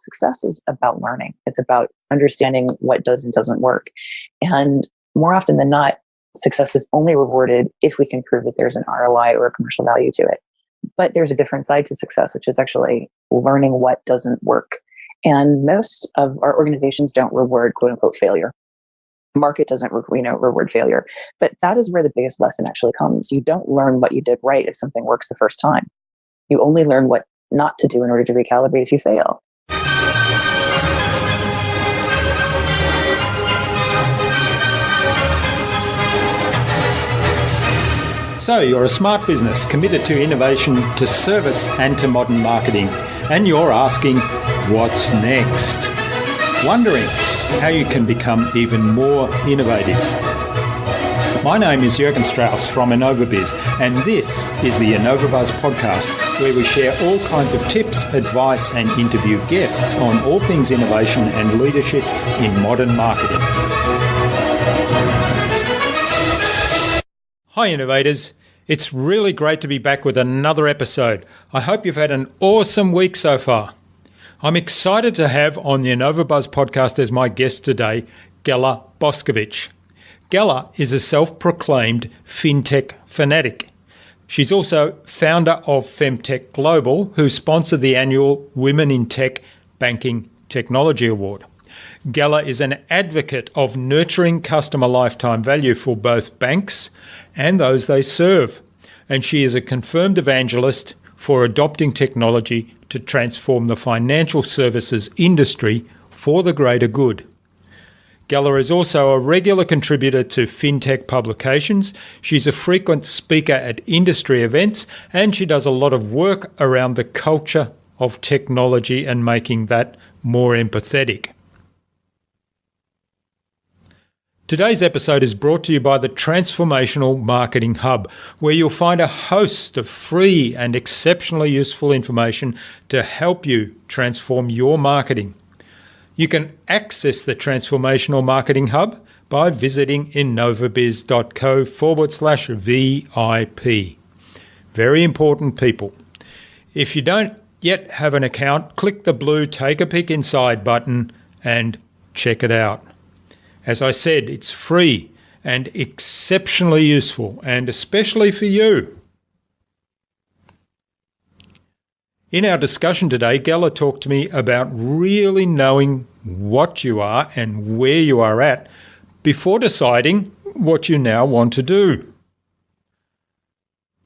success is about learning. It's about understanding what does and doesn't work. And more often than not, success is only rewarded if we can prove that there's an ROI or a commercial value to it. But there's a different side to success, which is actually learning what doesn't work. And most of our organizations don't reward quote unquote failure. Market doesn't reward failure. But that is where the biggest lesson actually comes. You don't learn what you did right if something works the first time. You only learn what not to do in order to recalibrate if you fail. So you're a smart business committed to innovation, to service and to modern marketing. And you're asking, what's next? Wondering how you can become even more innovative. My name is Jürgen Strauss from InnovaBuzz, and this is the InnovaBuzz podcast, where we share all kinds of tips, advice and interview guests on all things innovation and leadership in modern marketing. Hi innovators, it's really great to be back with another episode. I hope you've had an awesome week so far. I'm excited to have on the InnovaBuzz podcast as my guest today, Ghela Boskovich. Ghela is a self-proclaimed fintech fanatic. She's also founder of FemTechGlobal, who sponsor the annual Women in Tech Banking Technology Award. Ghela is an advocate of nurturing customer lifetime value for both banks and those they serve. And she is a confirmed evangelist for adopting technology to transform the financial services industry for the greater good. Ghela is also a regular contributor to fintech publications. She's a frequent speaker at industry events, and she does a lot of work around the culture of technology and making that more empathetic. Today's episode is brought to you by the Transformational Marketing Hub, where you'll find a host of free and exceptionally useful information to help you transform your marketing. You can access the Transformational Marketing Hub by visiting innovabiz.co/VIP. Very important, people. If you don't yet have an account, click the blue Take a Peek Inside button and check it out. As I said, it's free and exceptionally useful, and especially for you. In our discussion today, Ghela talked to me about really knowing what you are and where you are at before deciding what you now want to do.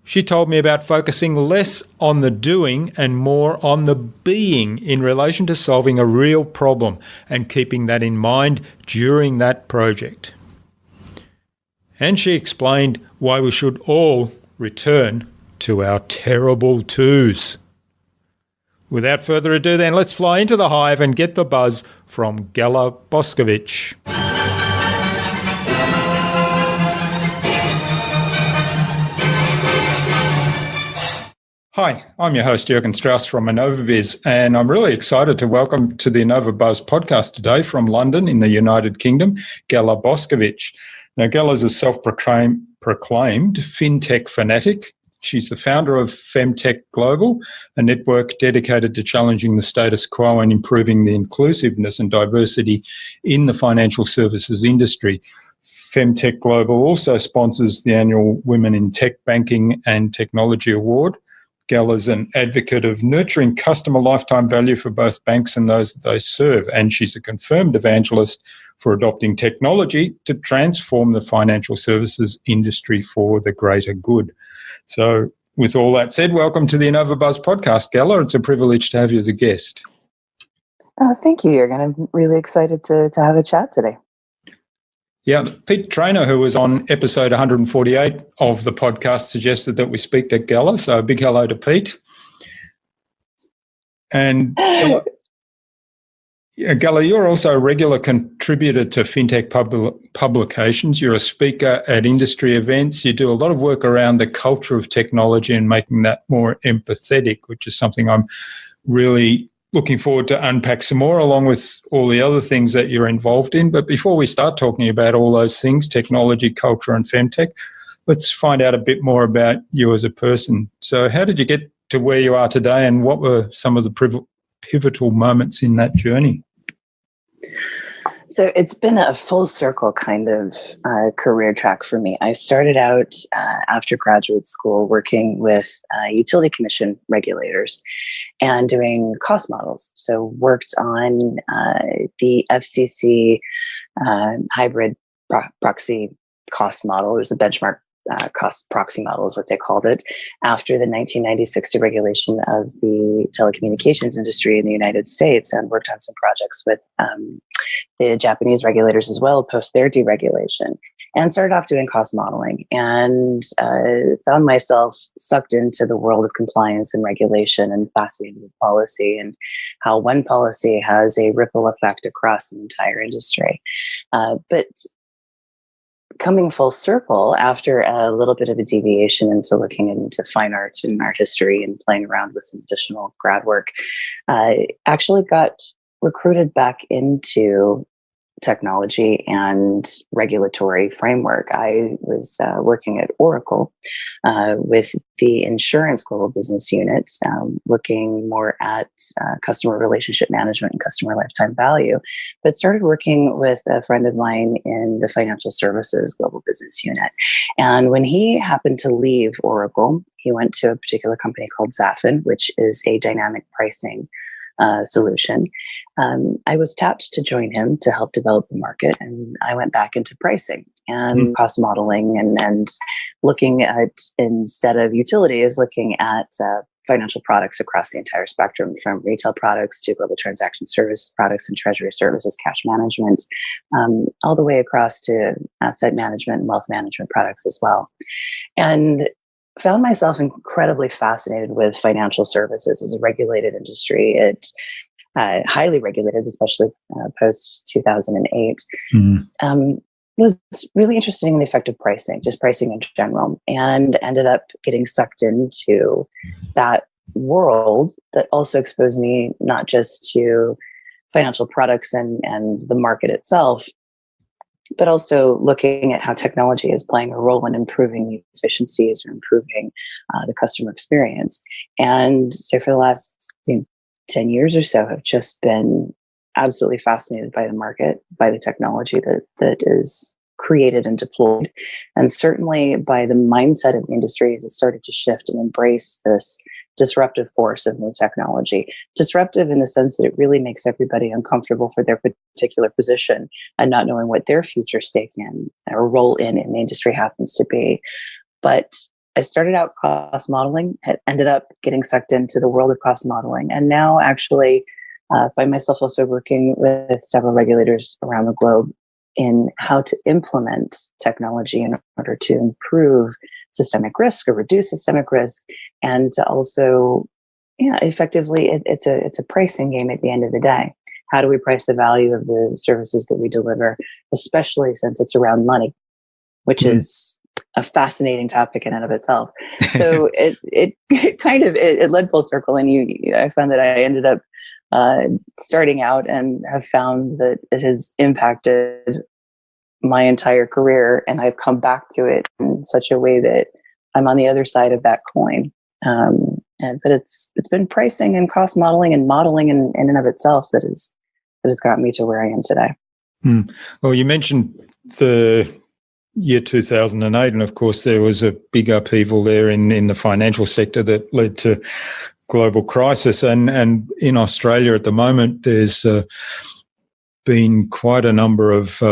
She told me about focusing less on the doing and more on the being in relation to solving a real problem and keeping that in mind during that project. And she explained why we should all return to our terrible twos. Without further ado then, let's fly into the hive and get the buzz from Ghela Boskovich. Hi, I'm your host Jürgen Strauss from InnovaBuzz, and I'm really excited to welcome to the InnovaBuzz podcast today from London in the United Kingdom, Ghela Boskovich. Now, Ghela is a self-proclaimed fintech fanatic. She's the founder of FemTechGlobal, a network dedicated to challenging the status quo and improving the inclusiveness and diversity in the financial services industry. FemTechGlobal also sponsors the annual Women in Tech Banking and Technology Award. Ghela is an advocate of nurturing customer lifetime value for both banks and those that they serve, and she's a confirmed evangelist for adopting technology to transform the financial services industry for the greater good. So with all that said, welcome to the InnovaBuzz podcast, Ghela. It's a privilege to have you as a guest. Thank you, Jürgen. I'm really excited to have a chat today. Yeah, Pete Trainer, who was on episode 148 of the podcast, suggested that we speak to Ghela, so a big hello to Pete. And Ghela, you're also a regular contributor to fintech publications. You're a speaker at industry events. You do a lot of work around the culture of technology and making that more empathetic, which is something I'm really looking forward to unpack some more, along with all the other things that you're involved in. But before we start talking about all those things, technology, culture, and femtech, let's find out a bit more about you as a person. So how did you get to where you are today, and what were some of the pivotal moments in that journey? So it's been a full circle kind of career track for me. I started out after graduate school working with utility commission regulators and doing cost models. So worked on the FCC hybrid proxy cost model. It was a benchmark cost proxy model is what they called it, after the 1996 deregulation of the telecommunications industry in the United States, and worked on some projects with the Japanese regulators as well post their deregulation, and started off doing cost modeling, and found myself sucked into the world of compliance and regulation, and fascinated with policy and how one policy has a ripple effect across an entire industry. But coming full circle after a little bit of a deviation into looking into fine arts and art history and playing around with some additional grad work, I actually got recruited back into technology and regulatory framework. I was working at Oracle with the insurance global business unit, looking more at customer relationship management and customer lifetime value, but started working with a friend of mine in the financial services global business unit. And when he happened to leave Oracle, he went to a particular company called Zafin, which is a dynamic pricing solution. I was tapped to join him to help develop the market, and I went back into pricing and cost modeling and looking at, instead of utilities, looking at financial products across the entire spectrum, from retail products to global transaction service products and treasury services, cash management, all the way across to asset management and wealth management products as well. And found myself incredibly fascinated with financial services as a regulated industry. It highly regulated, especially post 2008. Was really interested in the effect of pricing, just pricing in general, and ended up getting sucked into that world that also exposed me not just to financial products and the market itself, but also looking at how technology is playing a role in improving the efficiencies or improving the customer experience. And so for the last 10 years or so, I've just been absolutely fascinated by the market, by the technology that is created and deployed, and certainly by the mindset of the industry as it started to shift and embrace this disruptive force of new technology. Disruptive in the sense that it really makes everybody uncomfortable for their particular position and not knowing what their future stake in or role in the industry happens to be. But I started out cost modeling, had ended up getting sucked into the world of cost modeling, and now actually find myself also working with several regulators around the globe in how to implement technology in order to improve systemic risk or reduce systemic risk, and to also, effectively, it's a pricing game at the end of the day. How do we price the value of the services that we deliver, especially since it's around money, which is a fascinating topic in and of itself. So it kind of led full circle, and I found that I ended up starting out and have found that it has impacted my entire career, and I've come back to it in such a way that I'm on the other side of that coin. But it's been pricing and cost modeling and modeling in and of itself that has got me to where I am today. Well, you mentioned the year 2008, and of course there was a big upheaval there in the financial sector that led to global crisis. And in Australia at the moment, there's been quite a number of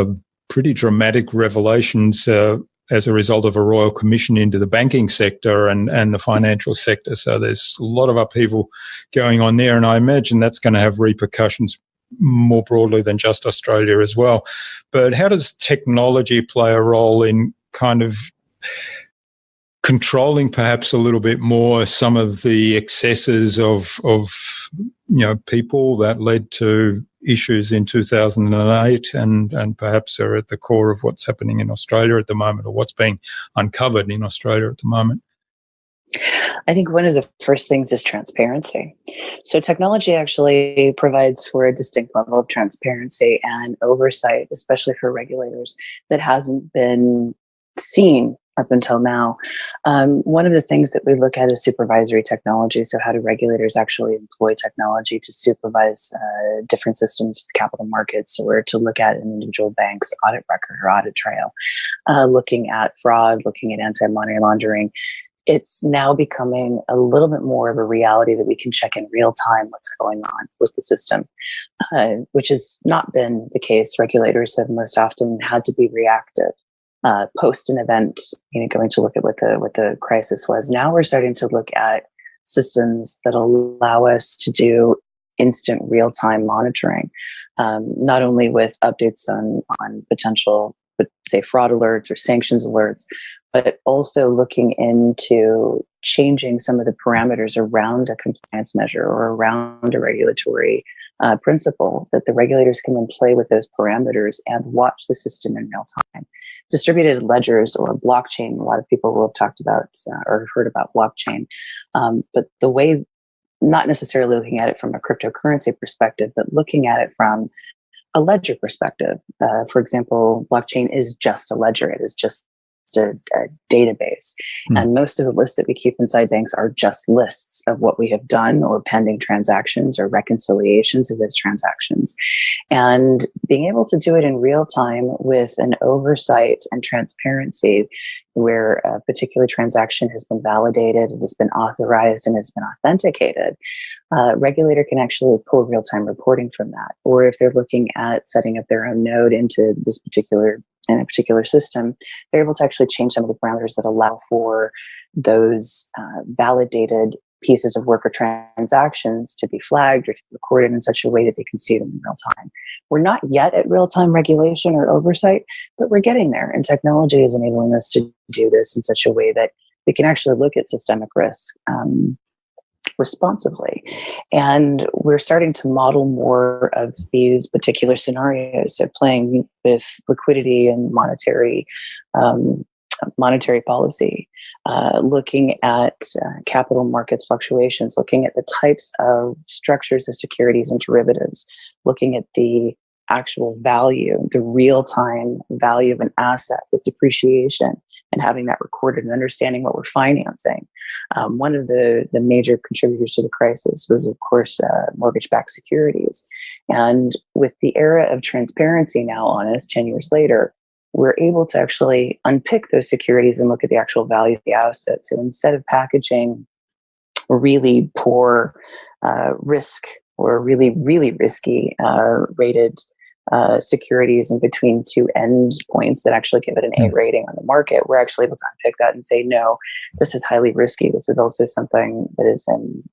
pretty dramatic revelations as a result of a royal commission into the banking sector and the financial sector. So there's a lot of upheaval going on there, and I imagine that's going to have repercussions more broadly than just Australia as well. But how does technology play a role in kind of controlling perhaps a little bit more some of the excesses of people that led to issues in 2008 and perhaps are at the core of what's happening in Australia at the moment, or what's being uncovered in Australia at the moment? I think one of the first things is transparency. So technology actually provides for a distinct level of transparency and oversight, especially for regulators, that hasn't been seen up until now. One of the things that we look at is supervisory technology. So how do regulators actually employ technology to supervise different systems of the capital markets, or to look at an individual bank's audit record or audit trail, looking at fraud, looking at anti-money laundering. It's now becoming a little bit more of a reality that we can check in real time what's going on with the system, which has not been the case. Regulators have most often had to be reactive. Post an event, going to look at what the crisis was. Now we're starting to look at systems that allow us to do instant real-time monitoring, not only with updates on potential, say, fraud alerts or sanctions alerts, but also looking into changing some of the parameters around a compliance measure or around a regulatory principle, that the regulators can then play with those parameters and watch the system in real time. Distributed ledgers or blockchain, a lot of people will have talked about or heard about blockchain, but the way, not necessarily looking at it from a cryptocurrency perspective, but looking at it from a ledger perspective. For example, blockchain is just a ledger. It is just a database. And most of the lists that we keep inside banks are just lists of what we have done or pending transactions or reconciliations of those transactions. And being able to do it in real time with an oversight and transparency, where a particular transaction has been validated, it has been authorized, and has been authenticated, regulator can actually pull real-time reporting from that. Or if they're looking at setting up their own node into this particular system, they're able to actually change some of the parameters that allow for those validated pieces of work or transactions to be flagged or to be recorded in such a way that they can see them in real time. We're not yet at real-time regulation or oversight, but we're getting there. And technology is enabling us to do this in such a way that we can actually look at systemic risk responsibly. And we're starting to model more of these particular scenarios. So playing with liquidity and monetary policy, looking at capital markets fluctuations, looking at the types of structures of securities and derivatives, looking at the actual value, the real-time value of an asset with depreciation, and having that recorded and understanding what we're financing. One of the major contributors to the crisis was, of course, mortgage-backed securities. And with the era of transparency now on us 10 years later, we're able to actually unpick those securities and look at the actual value of the assets. And instead of packaging really poor risk or really, really risky rated securities in between two end points that actually give it an A rating on the market, we're actually able to unpick that and say, no, this is highly risky. This is also something that is in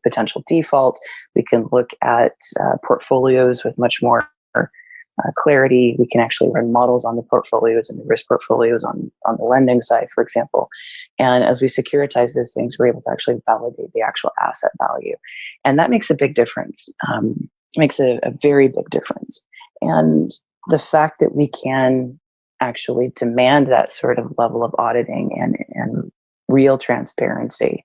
potential default. We can look at portfolios with much more clarity. We can actually run models on the portfolios and the risk portfolios on the lending side, for example. And as we securitize those things, we're able to actually validate the actual asset value. And that makes a big difference. Makes a very big difference. And the fact that we can actually demand that sort of level of auditing and real transparency,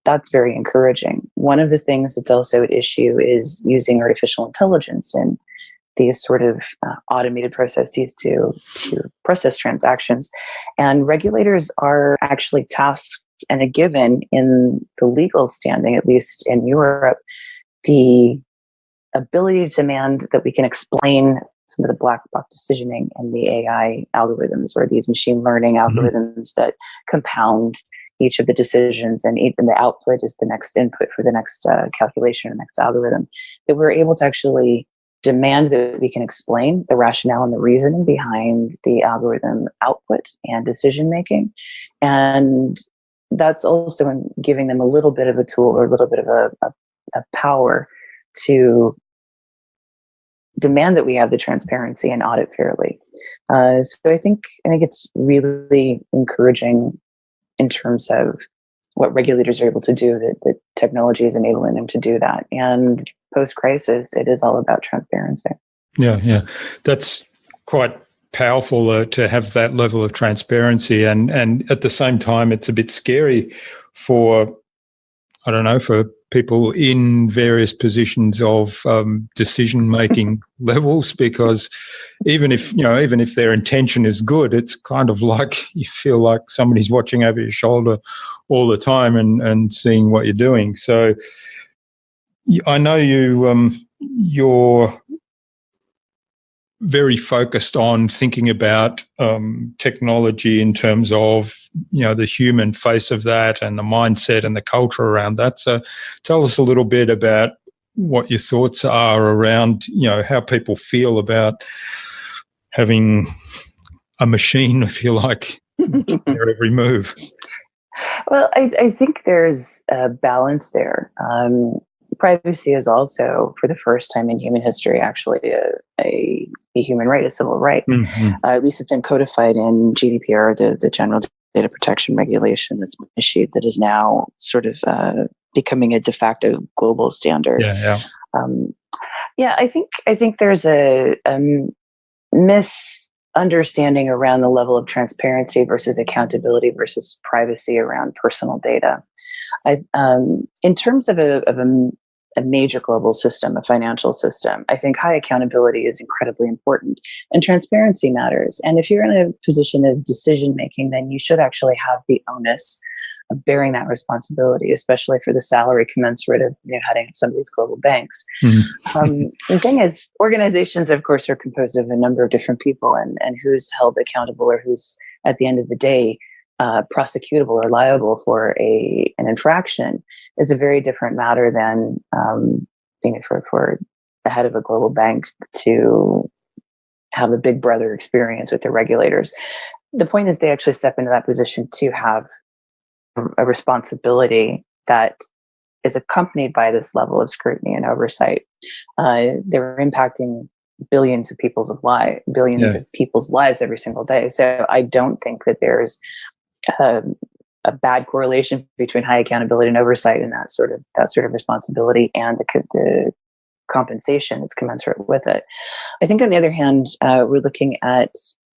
that's very encouraging. One of the things that's also at issue is using artificial intelligence in these sort of automated processes to process transactions. And regulators are actually tasked and a given in the legal standing, at least in Europe, the ability to demand that we can explain some of the black box decisioning and the AI algorithms or these machine learning algorithms that compound each of the decisions, and even the output is the next input for the next calculation or next algorithm, that we're able to actually demand that we can explain the rationale and the reasoning behind the algorithm output and decision making. And that's also in giving them a little bit of a tool or a little bit of a power to demand that we have the transparency and audit fairly. So I think it's really encouraging in terms of what regulators are able to do, that technology is enabling them to do that. And post-crisis, it is all about transparency. Yeah. That's quite powerful to have that level of transparency. And at the same time, it's a bit scary for people in various positions of decision-making levels, because even if their intention is good, it's kind of like you feel like somebody's watching over your shoulder all the time and seeing what you're doing. So I know you're very focused on thinking about technology in terms of the human face of that and the mindset and the culture around that. So tell us a little bit about what your thoughts are around how people feel about having a machine, if you like, their every move. Well, I think there's a balance there. Privacy is also, for the first time in human history, actually a human right, a civil right. Mm-hmm. At least it's been codified in GDPR, the General Data Protection Regulation that's been issued, that is now sort of becoming a de facto global standard. Yeah. I think there's a misunderstanding around the level of transparency versus accountability versus privacy around personal data. In terms of a major global system, a financial system, I think high accountability is incredibly important, and transparency matters. And if you're in a position of decision making, then you should actually have the onus of bearing that responsibility, especially for the salary commensurate of heading some of these global banks. Mm-hmm. The thing is, organizations, of course, are composed of a number of different people, and who's held accountable or who's, at the end of the day, prosecutable or liable for an infraction is a very different matter than for the head of a global bank to have a big brother experience with the regulators. The point is, they actually step into that position to have a responsibility that is accompanied by this level of scrutiny and oversight. They're impacting billions of people's lives every single day. So I don't think that there's a bad correlation between high accountability and oversight and that sort of responsibility and the compensation that's commensurate with it. I think on the other hand, we're looking at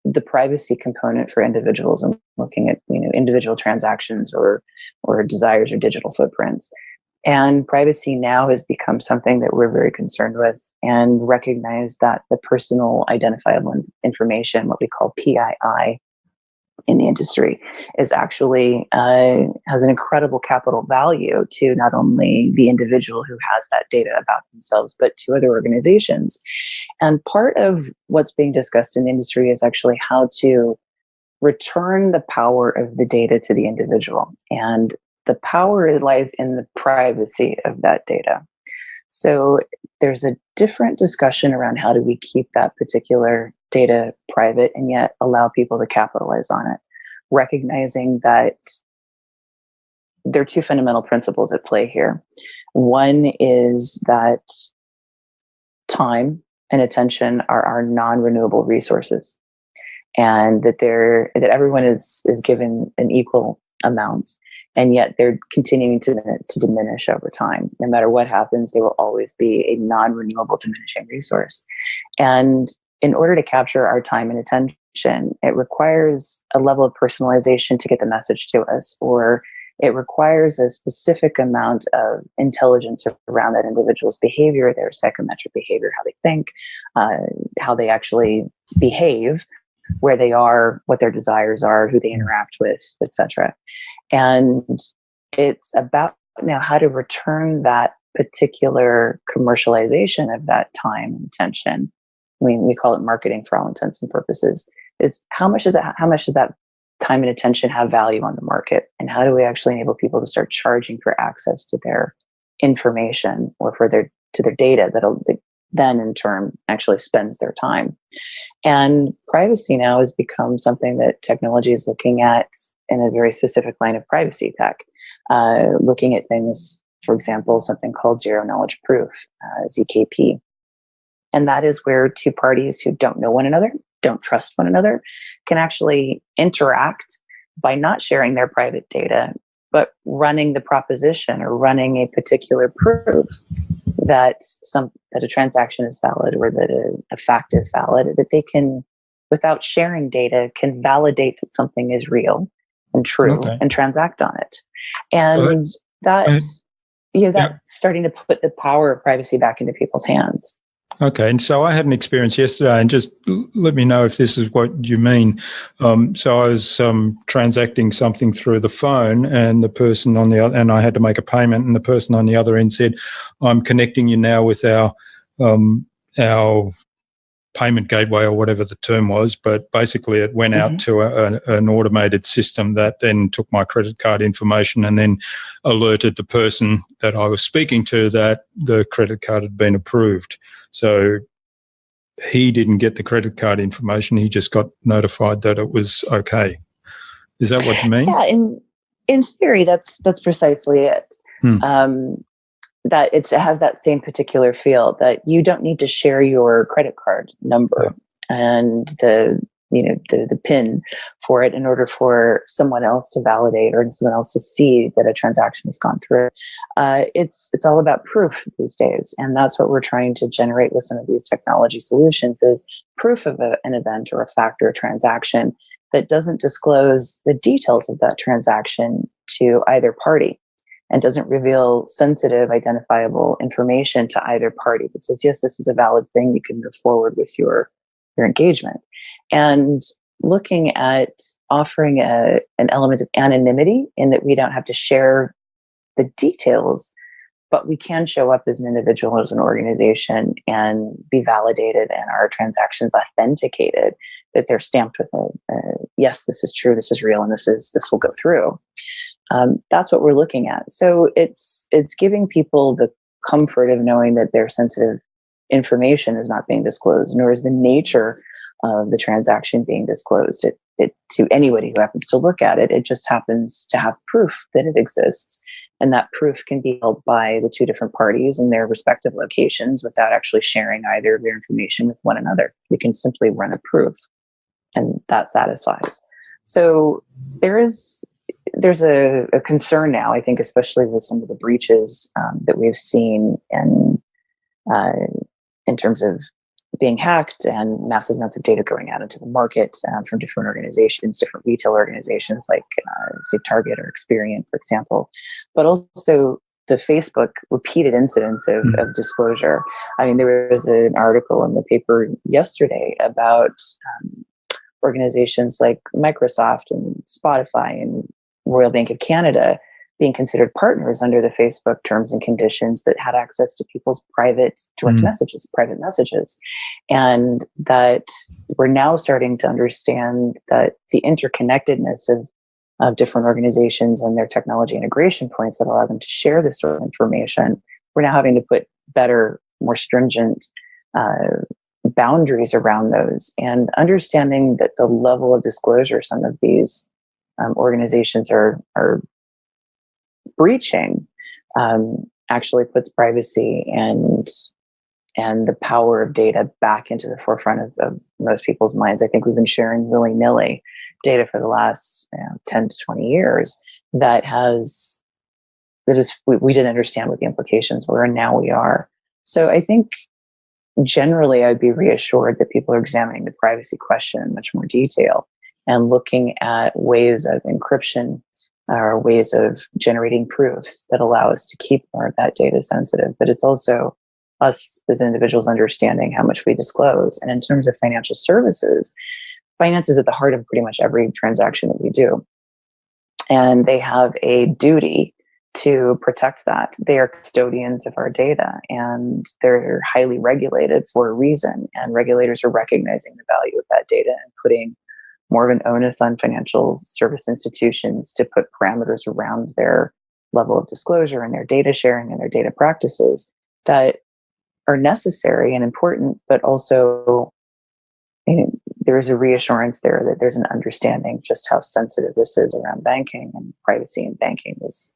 the privacy component for individuals and looking at individual transactions or desires or digital footprints. And privacy now has become something that we're very concerned with, and recognize that the personal identifiable information, what we call PII, in the industry, is actually has an incredible capital value to not only the individual who has that data about themselves, but to other organizations. And part of what's being discussed in the industry is actually how to return the power of the data to the individual. And the power lies in the privacy of that data. So there's a different discussion around how do we keep that particular data private and yet allow people to capitalize on it, recognizing that there are two fundamental principles at play here. One is that time and attention are our non-renewable resources, and that everyone is given an equal amount, and yet they're continuing to diminish over time. No matter what happens, they will always be a non-renewable diminishing resource. And in order to capture our time and attention, it requires a level of personalization to get the message to us, or it requires a specific amount of intelligence around that individual's behavior, their psychometric behavior, how they think, how they actually behave, where they are, what their desires are, who they interact with, etc. And it's about now how to return that particular commercialization of that time and attention. I mean, we call it marketing for all intents and purposes. Is how much does that time and attention have value on the market, and how do we actually enable people to start charging for access to their information or to their data that then in turn actually spends their time. And privacy now has become something that technology is looking at in a very specific line of privacy tech, looking at things, for example, something called zero knowledge proof, ZKP. And that is where two parties who don't know one another, don't trust one another, can actually interact by not sharing their private data, but running the proposition or running a particular proof that a transaction is valid, or that a fact is valid, that they can, without sharing data, can validate that something is real and true, and transact on it. And that's starting to put the power of privacy back into people's hands. Okay, and so I had an experience yesterday, and just let me know if this is what you mean. So I was transacting something through the phone, and the person on the other, and I had to make a payment, and the person on the other end said, "I'm connecting you now with our payment gateway," or whatever the term was, but basically it went out to an automated system that then took my credit card information and then alerted the person that I was speaking to that the credit card had been approved. So he didn't get the credit card information. He just got notified that it was okay. Is that what you mean? Yeah, in theory, that's precisely it. That it has that same particular feel, that you don't need to share your credit card number and the PIN for it in order for someone else to validate or someone else to see that a transaction has gone through. It's all about proof these days, and that's what we're trying to generate with some of these technology solutions, is proof of an event or a fact or a transaction that doesn't disclose the details of that transaction to either party, and doesn't reveal sensitive, identifiable information to either party, but says, yes, this is a valid thing, you can move forward with your engagement. And looking at offering an element of anonymity, in that we don't have to share the details, but we can show up as an individual, as an organization, and be validated and our transactions authenticated, that they're stamped with yes, this is true, this is real, and this will go through. That's what we're looking at. So it's giving people the comfort of knowing that their sensitive information is not being disclosed, nor is the nature of the transaction being disclosed it to anybody who happens to look at it. It just happens to have proof that it exists. And that proof can be held by the two different parties in their respective locations without actually sharing either of their information with one another. You can simply run a proof, and that satisfies. So there's a concern now, I think, especially with some of the breaches that we've seen in terms of being hacked and massive amounts of data going out into the market from different organizations, different retail organizations like say Target or Experian, for example, but also the Facebook repeated incidents of disclosure. I mean, there was an article in the paper yesterday about organizations like Microsoft and Spotify and Royal Bank of Canada being considered partners under the Facebook terms and conditions that had access to people's private direct messages, private messages. And that we're now starting to understand that the interconnectedness of different organizations and their technology integration points that allow them to share this sort of information, we're now having to put better, more stringent boundaries around those, and understanding that the level of disclosure some of these organizations are breaching actually puts privacy and the power of data back into the forefront of most people's minds. I think we've been sharing willy-nilly data for the last 10 to 20 years we didn't understand what the implications were, and now we are. So I think generally I'd be reassured that people are examining the privacy question in much more detail and looking at ways of encryption or ways of generating proofs that allow us to keep more of that data sensitive. But it's also us as individuals understanding how much we disclose. And in terms of financial services, finance is at the heart of pretty much every transaction that we do. And they have a duty to protect that. They are custodians of our data, and they're highly regulated for a reason. And regulators are recognizing the value of that data and putting more of an onus on financial service institutions to put parameters around their level of disclosure and their data sharing and their data practices that are necessary and important, but also there is a reassurance there that there's an understanding just how sensitive this is around banking, and privacy in banking is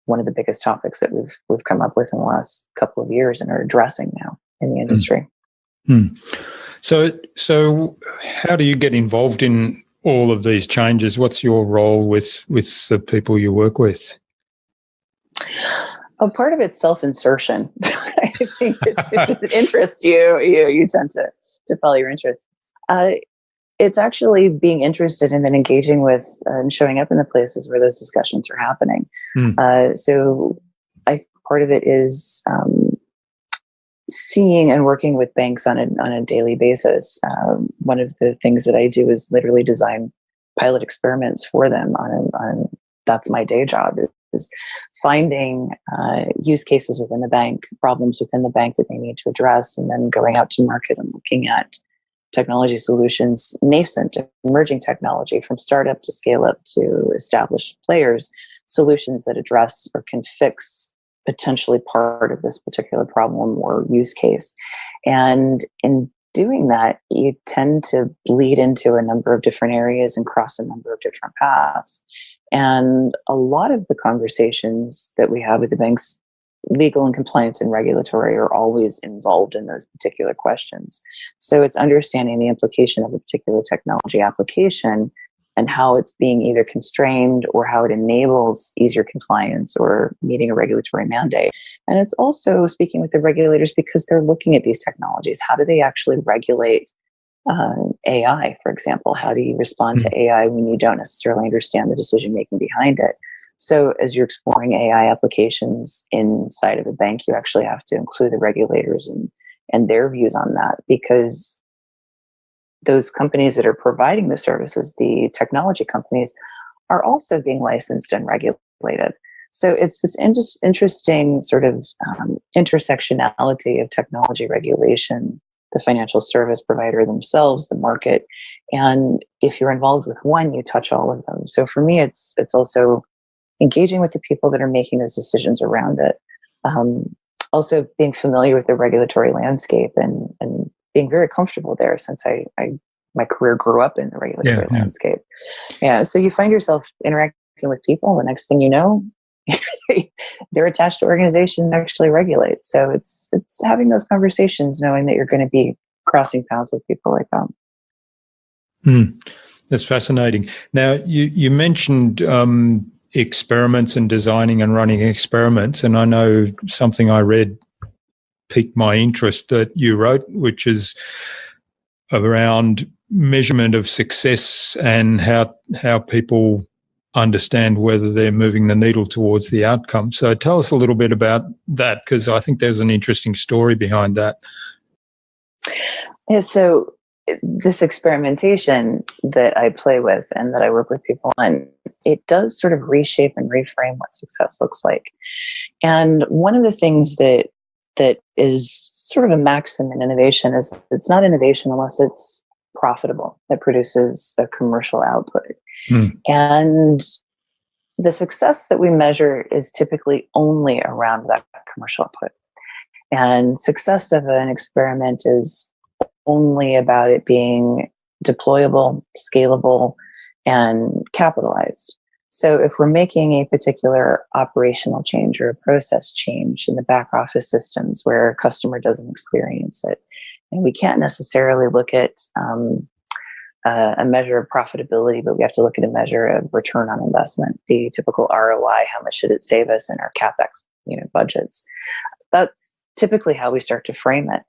one of the biggest topics that we've come up with in the last couple of years and are addressing now in the industry. So how do you get involved in all of these changes? What's your role with the people you work with? Oh, part of it's self-insertion. I think if it's an interest you tend to follow your interests. It's actually being interested and then engaging with and showing up in the places where those discussions are happening. So I think part of it is seeing and working with banks on a daily basis. One of the things that I do is literally design pilot experiments for them on that's my day job, is finding use cases within the bank, problems within the bank that they need to address, and then going out to market and looking at technology solutions, nascent, emerging technology from startup to scale up to established players, solutions that address or can fix potentially part of this particular problem or use case. And in doing that, you tend to bleed into a number of different areas and cross a number of different paths. And a lot of the conversations that we have with the banks, legal and compliance and regulatory, are always involved in those particular questions. So it's understanding the implication of a particular technology application and how it's being either constrained or how it enables easier compliance or meeting a regulatory mandate. And it's also speaking with the regulators because they're looking at these technologies. How do they actually regulate AI, for example? How do you respond to AI when you don't necessarily understand the decision making behind it? So as you're exploring AI applications inside of a bank, you actually have to include the regulators and their views on that, because those companies that are providing the services, the technology companies, are also being licensed and regulated. So it's this interesting sort of intersectionality of technology regulation, the financial service provider themselves, the market. And if you're involved with one, you touch all of them. So for me, it's also engaging with the people that are making those decisions around it. Also being familiar with the regulatory landscape and being very comfortable there, since my career grew up in the regulatory landscape. Yeah, so you find yourself interacting with people. The next thing you know, they're attached to organizations that actually regulate. So it's having those conversations, knowing that you're going to be crossing paths with people like that. That's fascinating. Now, you mentioned experiments and designing and running experiments, and I know something I read piqued my interest that you wrote, which is around measurement of success and how people understand whether they're moving the needle towards the outcome. So tell us a little bit about that, because I think there's an interesting story behind that. Yeah, so this experimentation that I play with and that I work with people on, it does sort of reshape and reframe what success looks like. And one of the things that is sort of a maxim in innovation is it's not innovation unless it's profitable. It produces a commercial output. And the success that we measure is typically only around that commercial output. And success of an experiment is only about it being deployable, scalable, and capitalized. So if we're making a particular operational change or a process change in the back office systems where a customer doesn't experience it, and we can't necessarily look at a measure of profitability, but we have to look at a measure of return on investment, the typical ROI, how much should it save us in our CapEx budgets. That's typically how we start to frame it.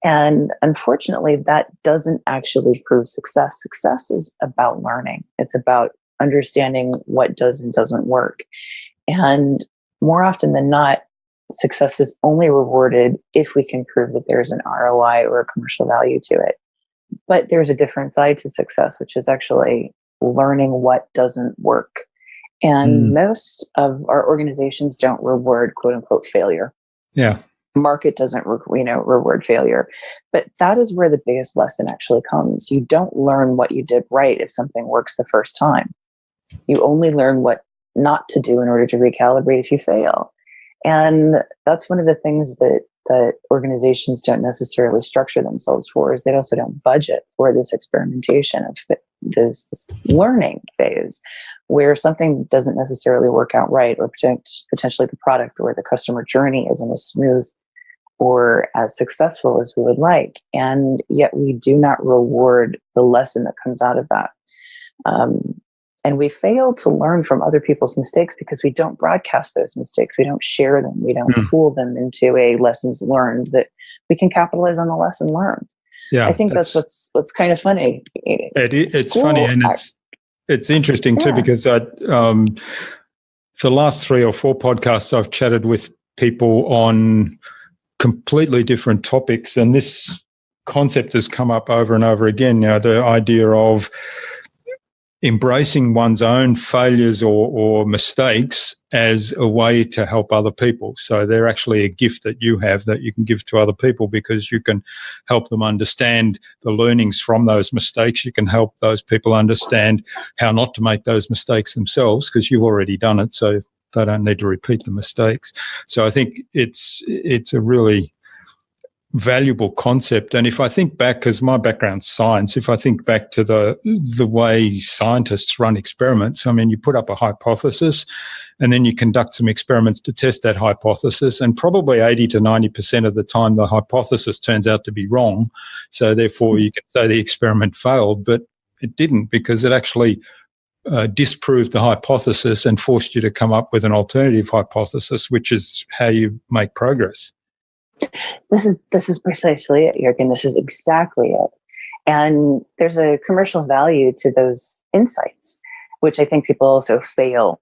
And unfortunately, that doesn't actually prove success. Success is about learning. It's about understanding what does and doesn't work. And more often than not, success is only rewarded if we can prove that there's an ROI or a commercial value to it. But there's a different side to success, which is actually learning what doesn't work. And most of our organizations don't reward quote unquote failure. Yeah. Market doesn't reward failure. But that is where the biggest lesson actually comes. You don't learn what you did right if something works the first time. You only learn what not to do in order to recalibrate if you fail. And that's one of the things that organizations don't necessarily structure themselves for, is they also don't budget for this experimentation of this learning phase where something doesn't necessarily work out right, or potentially the product or the customer journey isn't as smooth or as successful as we would like. And yet we do not reward the lesson that comes out of that. And we fail to learn from other people's mistakes because we don't broadcast those mistakes. We don't share them. We don't pool them into a lessons learned that we can capitalize on the lesson learned. Yeah, I think that's what's kind of funny. It's funny, and it's interesting too, because the last 3 or 4 podcasts, I've chatted with people on completely different topics, and this concept has come up over and over again. The idea of embracing one's own failures or mistakes as a way to help other people. So they're actually a gift that you have that you can give to other people, because you can help them understand the learnings from those mistakes. You can help those people understand how not to make those mistakes themselves, because you've already done it, so they don't need to repeat the mistakes. So I think it's a really valuable concept. And if I think back, because my background's science, if I think back to the way scientists run experiments, I mean, you put up a hypothesis and then you conduct some experiments to test that hypothesis, and probably 80 to 90% of the time the hypothesis turns out to be wrong. So therefore you can say the experiment failed, but it didn't, because it actually disproved the hypothesis and forced you to come up with an alternative hypothesis, which is how you make progress. This is precisely it, Jürgen. This is exactly it. And there's a commercial value to those insights, which I think people also fail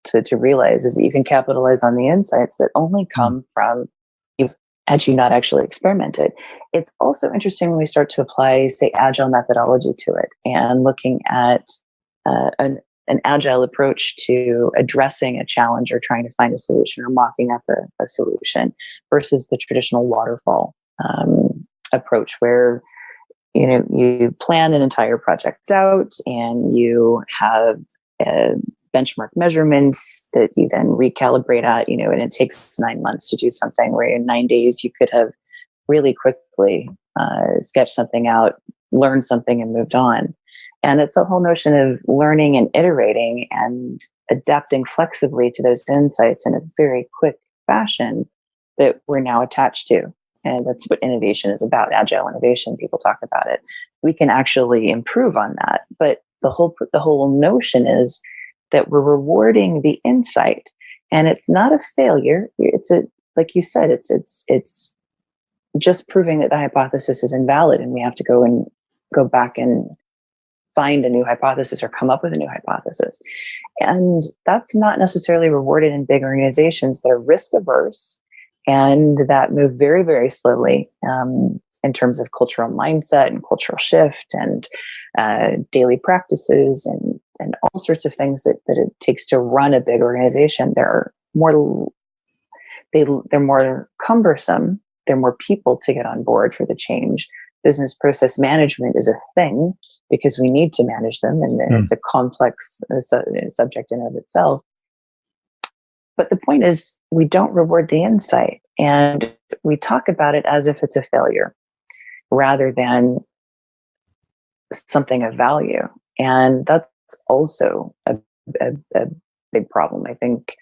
to realize, is that you can capitalize on the insights that only come from you had you not actually experimented. It's also interesting when we start to apply, say, agile methodology to it, and looking at an agile approach to addressing a challenge or trying to find a solution or mocking up a solution, versus the traditional waterfall approach, where you plan an entire project out and you have benchmark measurements that you then recalibrate at, and it takes 9 months to do something where in 9 days you could have really quickly sketched something out, learned something, and moved on. And it's the whole notion of learning and iterating and adapting flexibly to those insights in a very quick fashion that we're now attached to. And that's what innovation is about, agile innovation. People talk about it. We can actually improve on that. But the whole notion is that we're rewarding the insight. And it's not a failure. Like you said, it's just proving that the hypothesis is invalid, and we have to go back and find a new hypothesis or come up with a new hypothesis. And that's not necessarily rewarded in big organizations that are risk averse and that move very, very slowly in terms of cultural mindset and cultural shift and daily practices and all sorts of things that it takes to run a big organization. They're more cumbersome. There are more people to get on board for the change. Business process management is a thing, because we need to manage them, and it's a complex subject in of itself. But the point is, we don't reward the insight, and we talk about it as if it's a failure rather than something of value. And that's also a big problem. I think,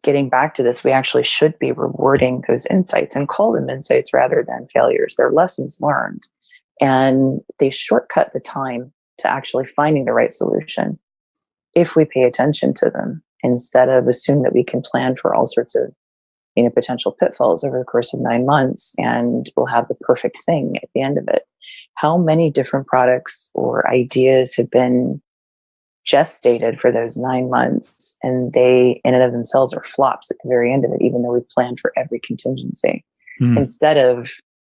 getting back to this, we actually should be rewarding those insights and call them insights rather than failures. They're lessons learned. And they shortcut the time to actually finding the right solution if we pay attention to them, instead of assume that we can plan for all sorts of potential pitfalls over the course of 9 months and we'll have the perfect thing at the end of it. How many different products or ideas have been gestated for those 9 months, and they in and of themselves are flops at the very end of it, even though we planned for every contingency, instead of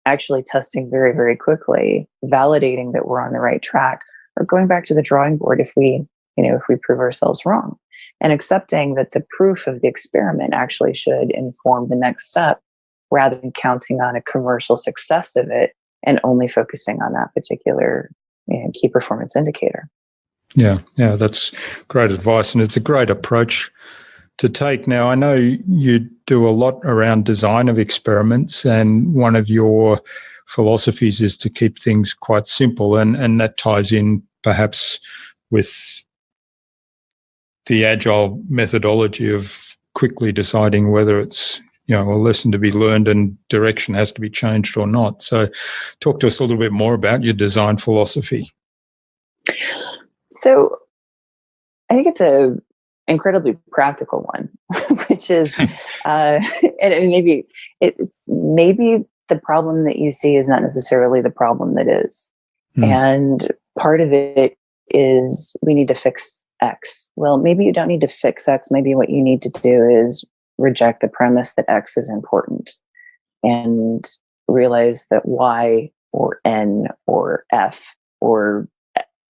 actually testing very, very quickly, validating that we're on the right track, or going back to the drawing board if we prove ourselves wrong, and accepting that the proof of the experiment actually should inform the next step, rather than counting on a commercial success of it and only focusing on that particular key performance indicator. Yeah, that's great advice, and it's a great approach to take. Now, I know you do a lot around design of experiments, and one of your philosophies is to keep things quite simple, and that ties in perhaps with the agile methodology of quickly deciding whether it's a lesson to be learned and direction has to be changed or not. So talk to us a little bit more about your design philosophy. So I think it's a incredibly practical one, which is, and maybe it's the problem that you see is not necessarily the problem that is. And part of it is we need to fix X. Well, maybe you don't need to fix X. Maybe what you need to do is reject the premise that X is important and realize that Y or N or F or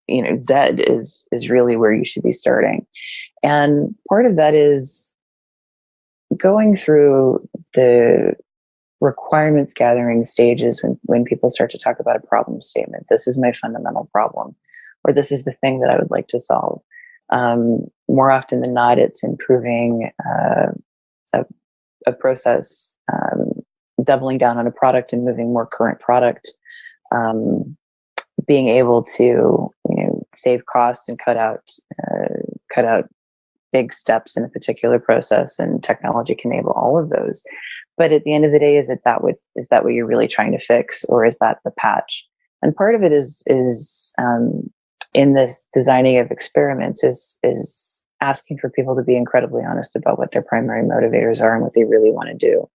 Z is really where you should be starting. And part of that is going through the requirements gathering stages when people start to talk about a problem statement. This is my fundamental problem, or this is the thing that I would like to solve. More often than not, it's improving a process, doubling down on a product and moving more current product, being able to save costs and cut out big steps in a particular process, and technology can enable all of those. But at the end of the day, is that what you're really trying to fix, or is that the patch? And part of it is in this designing of experiments is asking for people to be incredibly honest about what their primary motivators are and what they really want to do.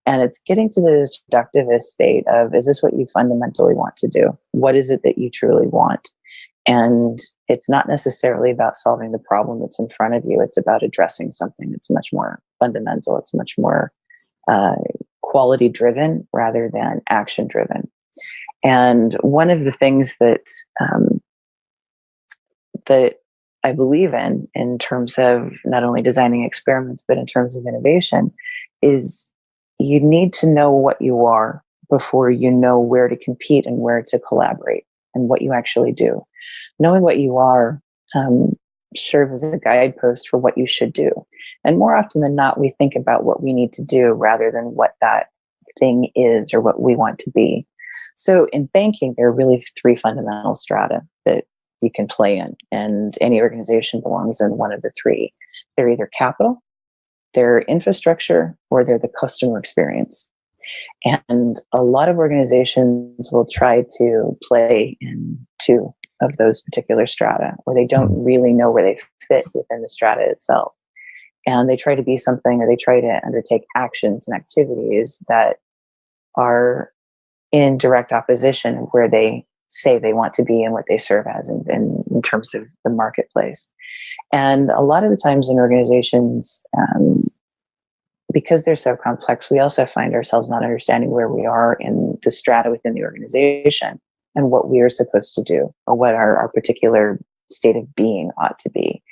And it's getting to the seductivist state of, is this what you fundamentally want to do? What is it that you truly want? And it's not necessarily about solving the problem that's in front of you. It's about addressing something that's much more fundamental. It's much more quality driven rather than action driven. And one of the things that I believe in terms of not only designing experiments, but in terms of innovation, is you need to know what you are before you know where to compete and where to collaborate and what you actually do. Knowing what you are serves as a guidepost for what you should do. And more often than not, we think about what we need to do rather than what that thing is or what we want to be. So in banking, there are really three fundamental strata that you can play in, and any organization belongs in one of the three. They're either capital, they're infrastructure, or they're the customer experience. And a lot of organizations will try to play in two of those particular strata, or they don't really know where they fit within the strata itself. And they try to be something, or they try to undertake actions and activities that are in direct opposition of where they say they want to be and what they serve as in terms of the marketplace. And a lot of the times in organizations, because they're so complex, we also find ourselves not understanding where we are in the strata within the organization and what we are supposed to do, or what our particular state of being ought to be.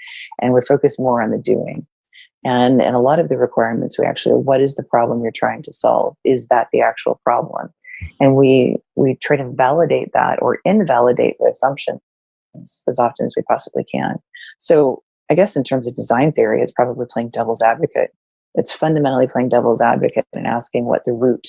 And we're focused more on the doing. And a lot of the requirements, we actually, what is the problem you're trying to solve? Is that the actual problem? And we try to validate that or invalidate the assumptions as often as we possibly can. So I guess in terms of design theory, it's probably playing devil's advocate. It's fundamentally playing devil's advocate and asking what the root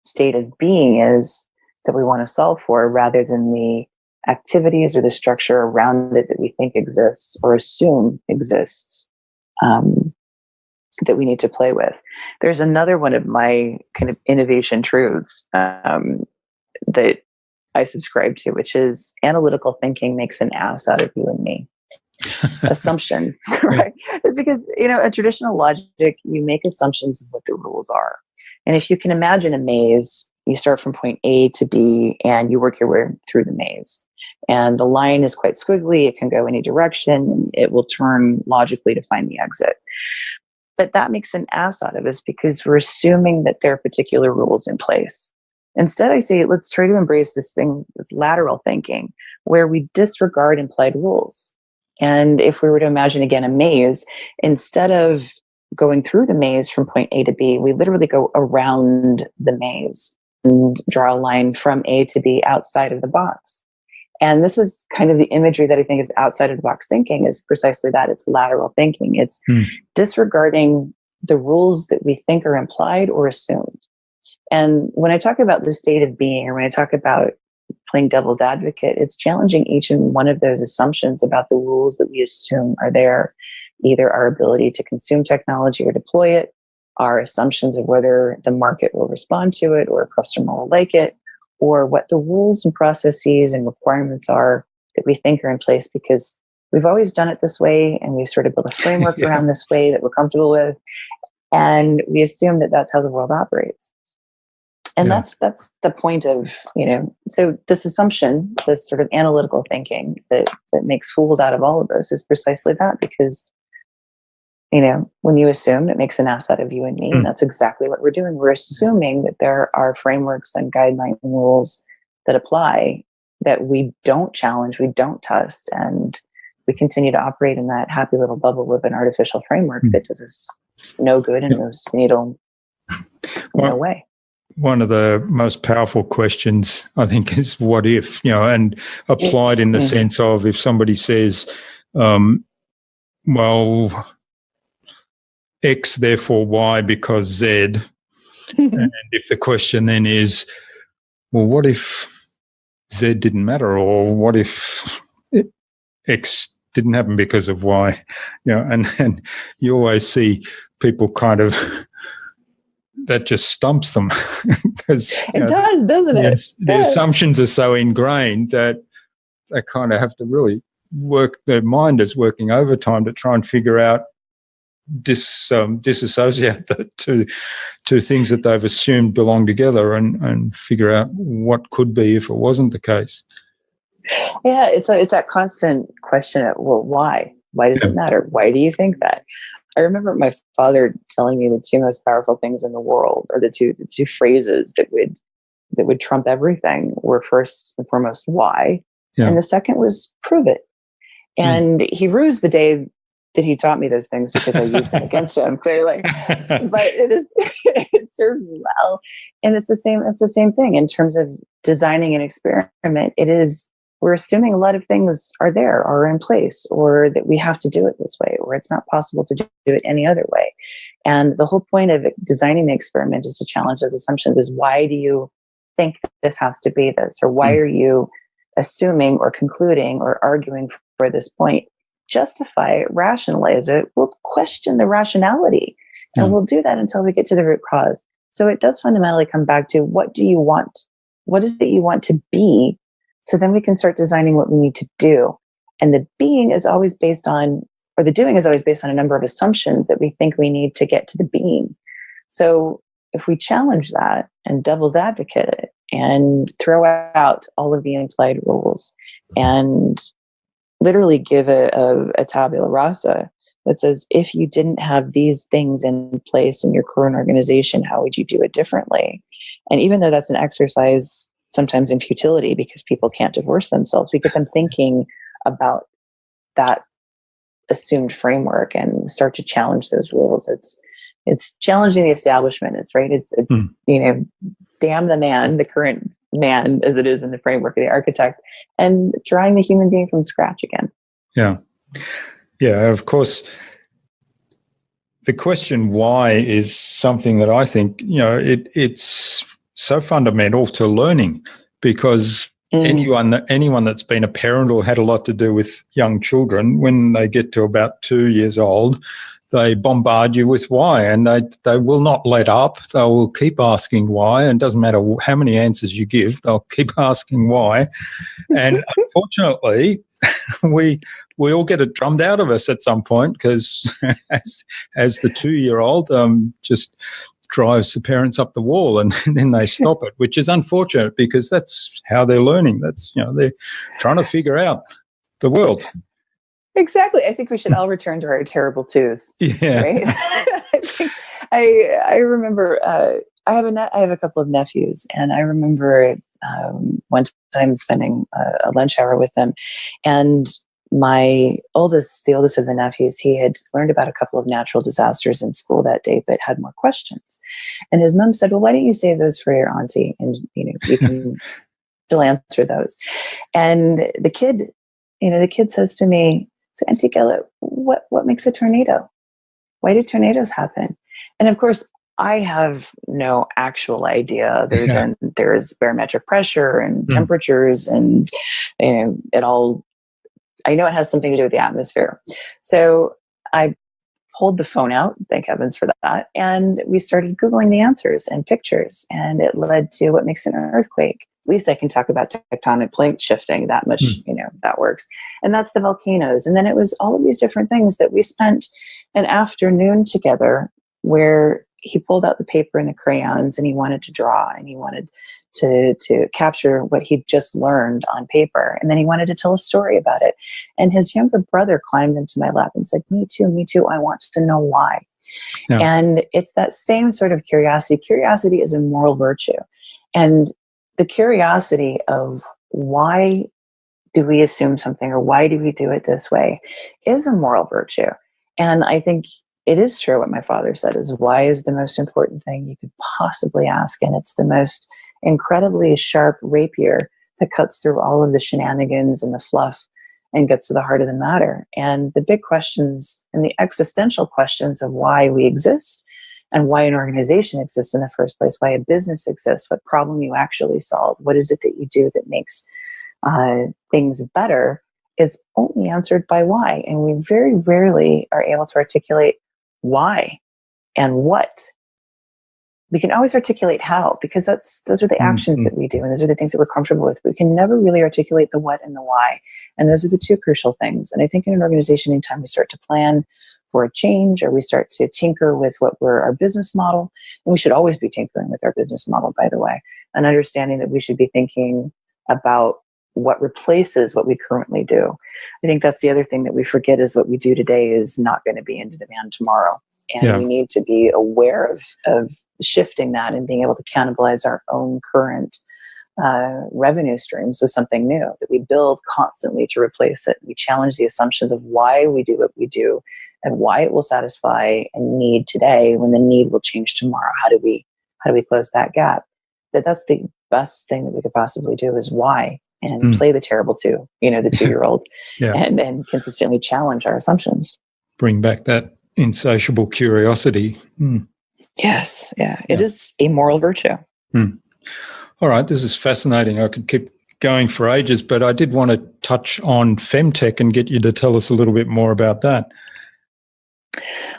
state of being is that we want to solve for, rather than the activities or the structure around it that we think exists or assume exists, that we need to play with. There's another one of my kind of innovation truths that I subscribe to, which is analytical thinking makes an ass out of you and me. Assumption, right? It's because, a traditional logic, you make assumptions of what the rules are. And if you can imagine a maze, you start from point A to B and you work your way through the maze. And the line is quite squiggly. It can go any direction. It will turn logically to find the exit. But that makes an ass out of us because we're assuming that there are particular rules in place. Instead, I say, let's try to embrace this lateral thinking, where we disregard implied rules. And if we were to imagine again a maze, instead of going through the maze from point A to B, we literally go around the maze and draw a line from A to B outside of the box. And this is kind of the imagery that I think of outside of the box thinking, is precisely that. It's lateral thinking. It's disregarding the rules that we think are implied or assumed. And when I talk about the state of being, or when I talk about playing devil's advocate, it's challenging each and one of those assumptions about the rules that we assume are there, either our ability to consume technology or deploy it, our assumptions of whether the market will respond to it or a customer will like it, or what the rules and processes and requirements are that we think are in place because we've always done it this way, and we sort of built a framework around this way that we're comfortable with, and we assume that that's how the world operates. And that's the point of, so this assumption, this sort of analytical thinking that makes fools out of all of us is precisely that, because, when you assume, it makes an ass out of you and me. And that's exactly what we're doing. We're assuming that there are frameworks and guideline rules that apply that we don't challenge, we don't test, and we continue to operate in that happy little bubble of an artificial framework that does us no good and moves the needle no way. One of the most powerful questions, I think, is what if, and applied in the sense of if somebody says, well, X, therefore Y because Z. And if the question then is, well, what if Z didn't matter? Or what if X didn't happen because of Y? And you always see people kind of, that just stumps them because it does, doesn't it? The assumptions are so ingrained that they kind of have to really work. Their mind is working overtime to try and figure out disassociate the two things that they've assumed belong together and figure out what could be if it wasn't the case. Yeah, it's that constant question of, well, why? Why does it matter? Why do you think that? I remember my father telling me the two most powerful things in the world, or the two phrases that would trump everything, were first and foremost, why? Yeah. And the second was, prove it. And he rused the day that he taught me those things because I used them against him, clearly. But it served me well. And it's the same thing in terms of designing an experiment. We're assuming a lot of things are there or in place, or that we have to do it this way, or it's not possible to do it any other way. And the whole point of designing the experiment is to challenge those assumptions. Is, why do you think this has to be this? Or why are you assuming or concluding or arguing for this point? Justify it, rationalize it. We'll question the rationality, and we'll do that until we get to the root cause. So it does fundamentally come back to, what do you want? What is it you want to be? So then we can start designing what we need to do. And the being is always based on, or the doing is always based on, a number of assumptions that we think we need to get to the being. So if we challenge that and devil's advocate it and throw out all of the implied rules and literally give a tabula rasa that says, if you didn't have these things in place in your current organization, how would you do it differently? And even though that's an exercise sometimes in futility, because people can't divorce themselves, we get them thinking about that assumed framework and start to challenge those rules. It's challenging the establishment. It's damn the man, the current man as it is in the framework of the architect, and drawing the human being from scratch again. Yeah, of course. The question why is something that I think, it's so fundamental to learning, because anyone that's been a parent or had a lot to do with young children, when they get to about 2 years old, they bombard you with why, and they will not let up. They will keep asking why, and it doesn't matter how many answers you give, they'll keep asking why. And unfortunately, we all get it drummed out of us at some point, because as the 2-year-old just drives the parents up the wall, and then they stop it, which is unfortunate, because that's how they're learning. That's, they're trying to figure out the world. Exactly. I think we should all return to our terrible twos. Yeah. Right. I remember, I have a couple of nephews, and I remember one time spending a lunch hour with them, and the oldest of the nephews, he had learned about a couple of natural disasters in school that day, but had more questions. And his mom said, well, why don't you save those for your auntie? And, she'll answer those. And the kid says to me, so, Auntie Ghela, what makes a tornado? Why do tornadoes happen? And of course, I have no actual idea other than there's barometric pressure and temperatures, and I know it has something to do with the atmosphere. So I pulled the phone out, thank heavens for that, and we started Googling the answers and pictures, and it led to what makes an earthquake. At least I can talk about tectonic plate shifting that much, that works. And that's the volcanoes. And then it was all of these different things that we spent an afternoon together where he pulled out the paper and the crayons, and he wanted to draw, and he wanted to capture what he'd just learned on paper. And then he wanted to tell a story about it. And his younger brother climbed into my lap and said, me too, I want to know why. Yeah. And it's that same sort of curiosity. Curiosity is a moral virtue. And the curiosity of why do we assume something, or why do we do it this way, is a moral virtue. And I think it is true what my father said, is why is the most important thing you could possibly ask. And it's the most incredibly sharp rapier that cuts through all of the shenanigans and the fluff and gets to the heart of the matter. And the big questions and the existential questions of why we exist and why an organization exists in the first place, why a business exists, what problem you actually solve, what is it that you do that makes things better, is only answered by why. And we very rarely are able to articulate why and what. We can always articulate how, because those are the actions that we do, and those are the things that we're comfortable with. But we can never really articulate the what and the why. And those are the two crucial things. And I think in an organization, anytime we start to plan for a change, or we start to tinker with our business model, and we should always be tinkering with our business model, by the way, and understanding that we should be thinking about what replaces what we currently do. I think that's the other thing that we forget, is what we do today is not going to be in demand tomorrow. And we need to be aware of shifting that and being able to cannibalize our own current revenue streams with something new that we build constantly to replace it. We challenge the assumptions of why we do what we do and why it will satisfy a need today when the need will change tomorrow. How do we close that gap? That's the best thing that we could possibly do, is why, and play the terrible two, the 2-year-old, and consistently challenge our assumptions. Bring back that insatiable curiosity. Yes. Yeah. It is a moral virtue. All right. This is fascinating. I could keep going for ages, but I did want to touch on FemTech and get you to tell us a little bit more about that.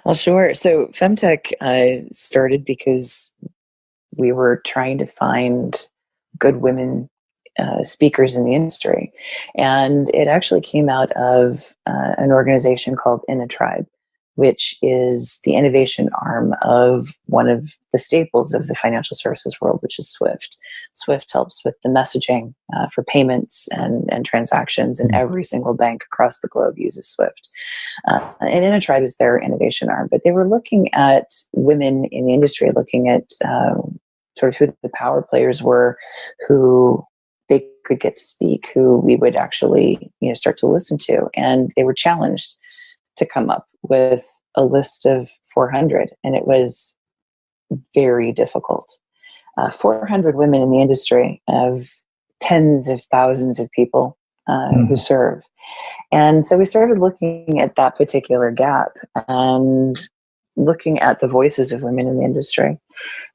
Well, sure. So FemTech started because we were trying to find good women speakers in the industry. And it actually came out of an organization called InnoTribe, which is the innovation arm of one of the staples of the financial services world, which is Swift. Swift helps with the messaging for payments and transactions, and every single bank across the globe uses Swift. And InnoTribe is their innovation arm. But they were looking at women in the industry, looking at sort of who the power players were, who they could get to speak, who we would actually start to listen to. And they were challenged to come up with a list of 400, and it was very difficult. 400 women in the industry of tens of thousands of people who serve. And so we started looking at that particular gap and looking at the voices of women in the industry.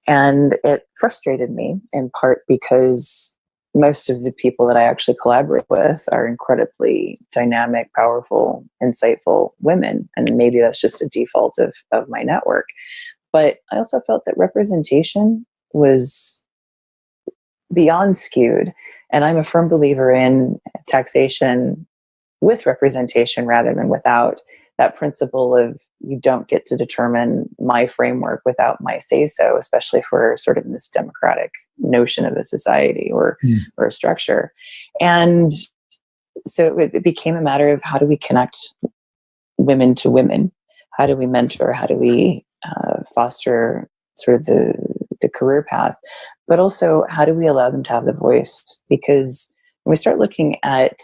And it frustrated me, in part because most of the people that I actually collaborate with are incredibly dynamic, powerful, insightful women. And maybe that's just a default of my network. But I also felt that representation was beyond skewed. And I'm a firm believer in taxation with representation rather than without. That principle of you don't get to determine my framework without my say-so, especially for sort of this democratic notion of a society or a structure. And so it became a matter of, how do we connect women to women? How do we mentor? How do we foster sort of the career path? But also, how do we allow them to have the voice? Because when we start looking at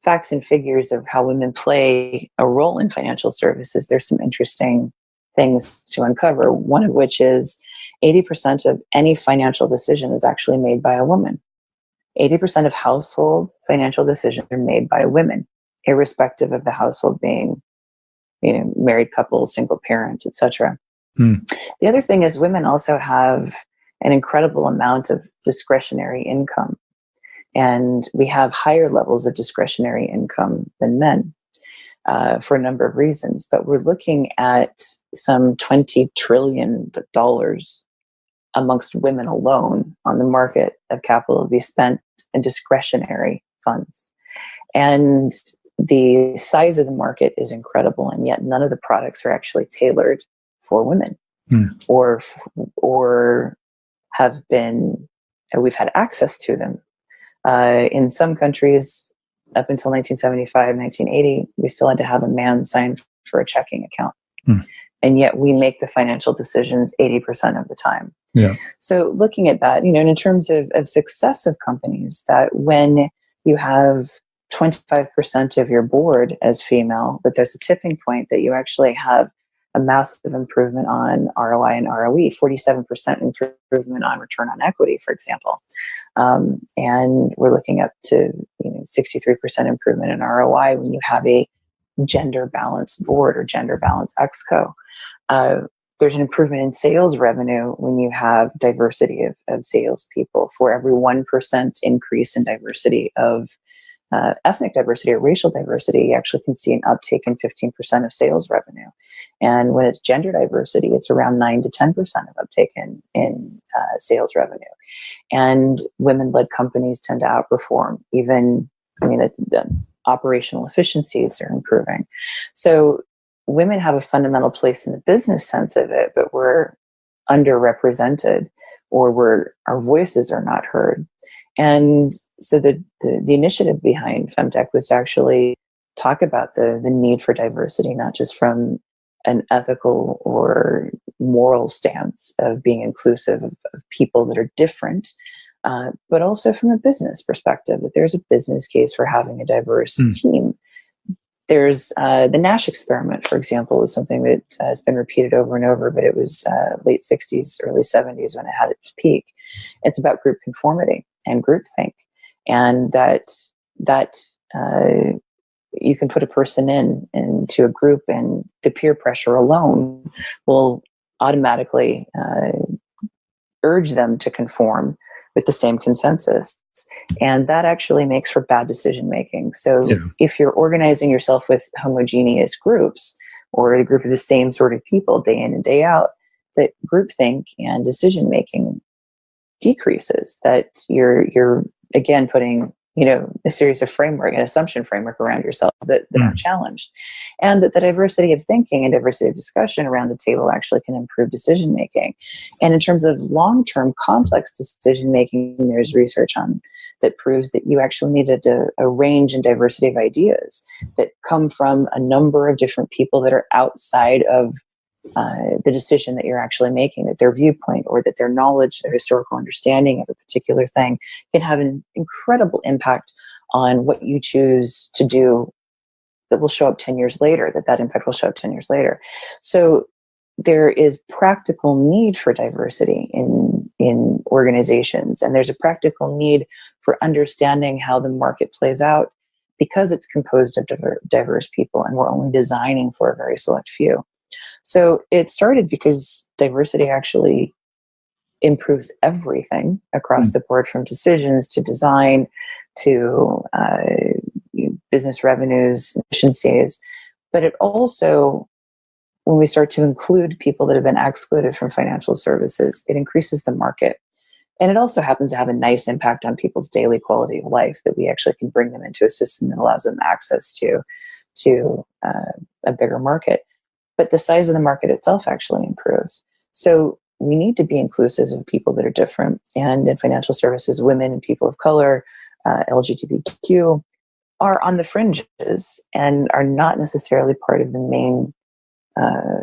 facts and figures of how women play a role in financial services, there's some interesting things to uncover. One of which is 80% of any financial decision is actually made by a woman. 80% of household financial decisions are made by women, irrespective of the household being, married couple, single parent, etc. The other thing is, women also have an incredible amount of discretionary income. And we have higher levels of discretionary income than men for a number of reasons. But we're looking at some $20 trillion amongst women alone on the market of capital to be spent in discretionary funds. And the size of the market is incredible, and yet none of the products are actually tailored for women. or have been, we've had access to them. In some countries, up until 1975, 1980, we still had to have a man sign for a checking account. And yet we make the financial decisions 80% of the time. Yeah. So looking at that, and in terms of success of companies, that when you have 25% of your board as female, that there's a tipping point that you actually have a massive improvement on ROI and ROE, 47% improvement on return on equity, for example. And we're looking up to 63% improvement in ROI when you have a gender balanced board or gender balanced exco. There's an improvement in sales revenue when you have diversity of salespeople. For every 1% increase in diversity of ethnic diversity or racial diversity, you actually can see an uptake in 15% of sales revenue. And when it's gender diversity, it's around 9 to 10% of uptake in sales revenue. And women-led companies tend to outperform. Even, the operational efficiencies are improving. So women have a fundamental place in the business sense of it, but we're underrepresented, or our voices are not heard. And so the initiative behind FemTech was to actually talk about the need for diversity, not just from an ethical or moral stance of being inclusive of people that are different, but also from a business perspective, that there's a business case for having a diverse team. There's the Nash experiment, for example, is something that has been repeated over and over, but it was late 60s, early 70s when it had its peak. It's about group conformity and groupthink, and that you can put a person into a group, and the peer pressure alone will automatically urge them to conform with the same consensus. And that actually makes for bad decision making. So if you're organizing yourself with homogeneous groups, or a group of the same sort of people day in and day out, that groupthink and decision making decreases. That you're again putting a series of framework, an assumption framework around yourself that aren't challenged, and that the diversity of thinking and diversity of discussion around the table actually can improve decision making. And in terms of long-term complex decision making, there's research on that proves that you actually needed a range and diversity of ideas that come from a number of different people that are outside of the decision that you're actually making, that their viewpoint or that their knowledge, their historical understanding of a particular thing can have an incredible impact on what you choose to do that will show up 10 years later, that impact will show up 10 years later. So there is practical need for diversity in organizations, and there's a practical need for understanding how the market plays out, because it's composed of diverse people, and we're only designing for a very select few. So it started because diversity actually improves everything across the board, from decisions to design to business revenues, efficiencies. But it also, when we start to include people that have been excluded from financial services, it increases the market. And it also happens to have a nice impact on people's daily quality of life, that we actually can bring them into a system that allows them access to a bigger market. But the size of the market itself actually improves. So we need to be inclusive of people that are different. And in financial services, women and people of color, LGBTQ, are on the fringes and are not necessarily part of the main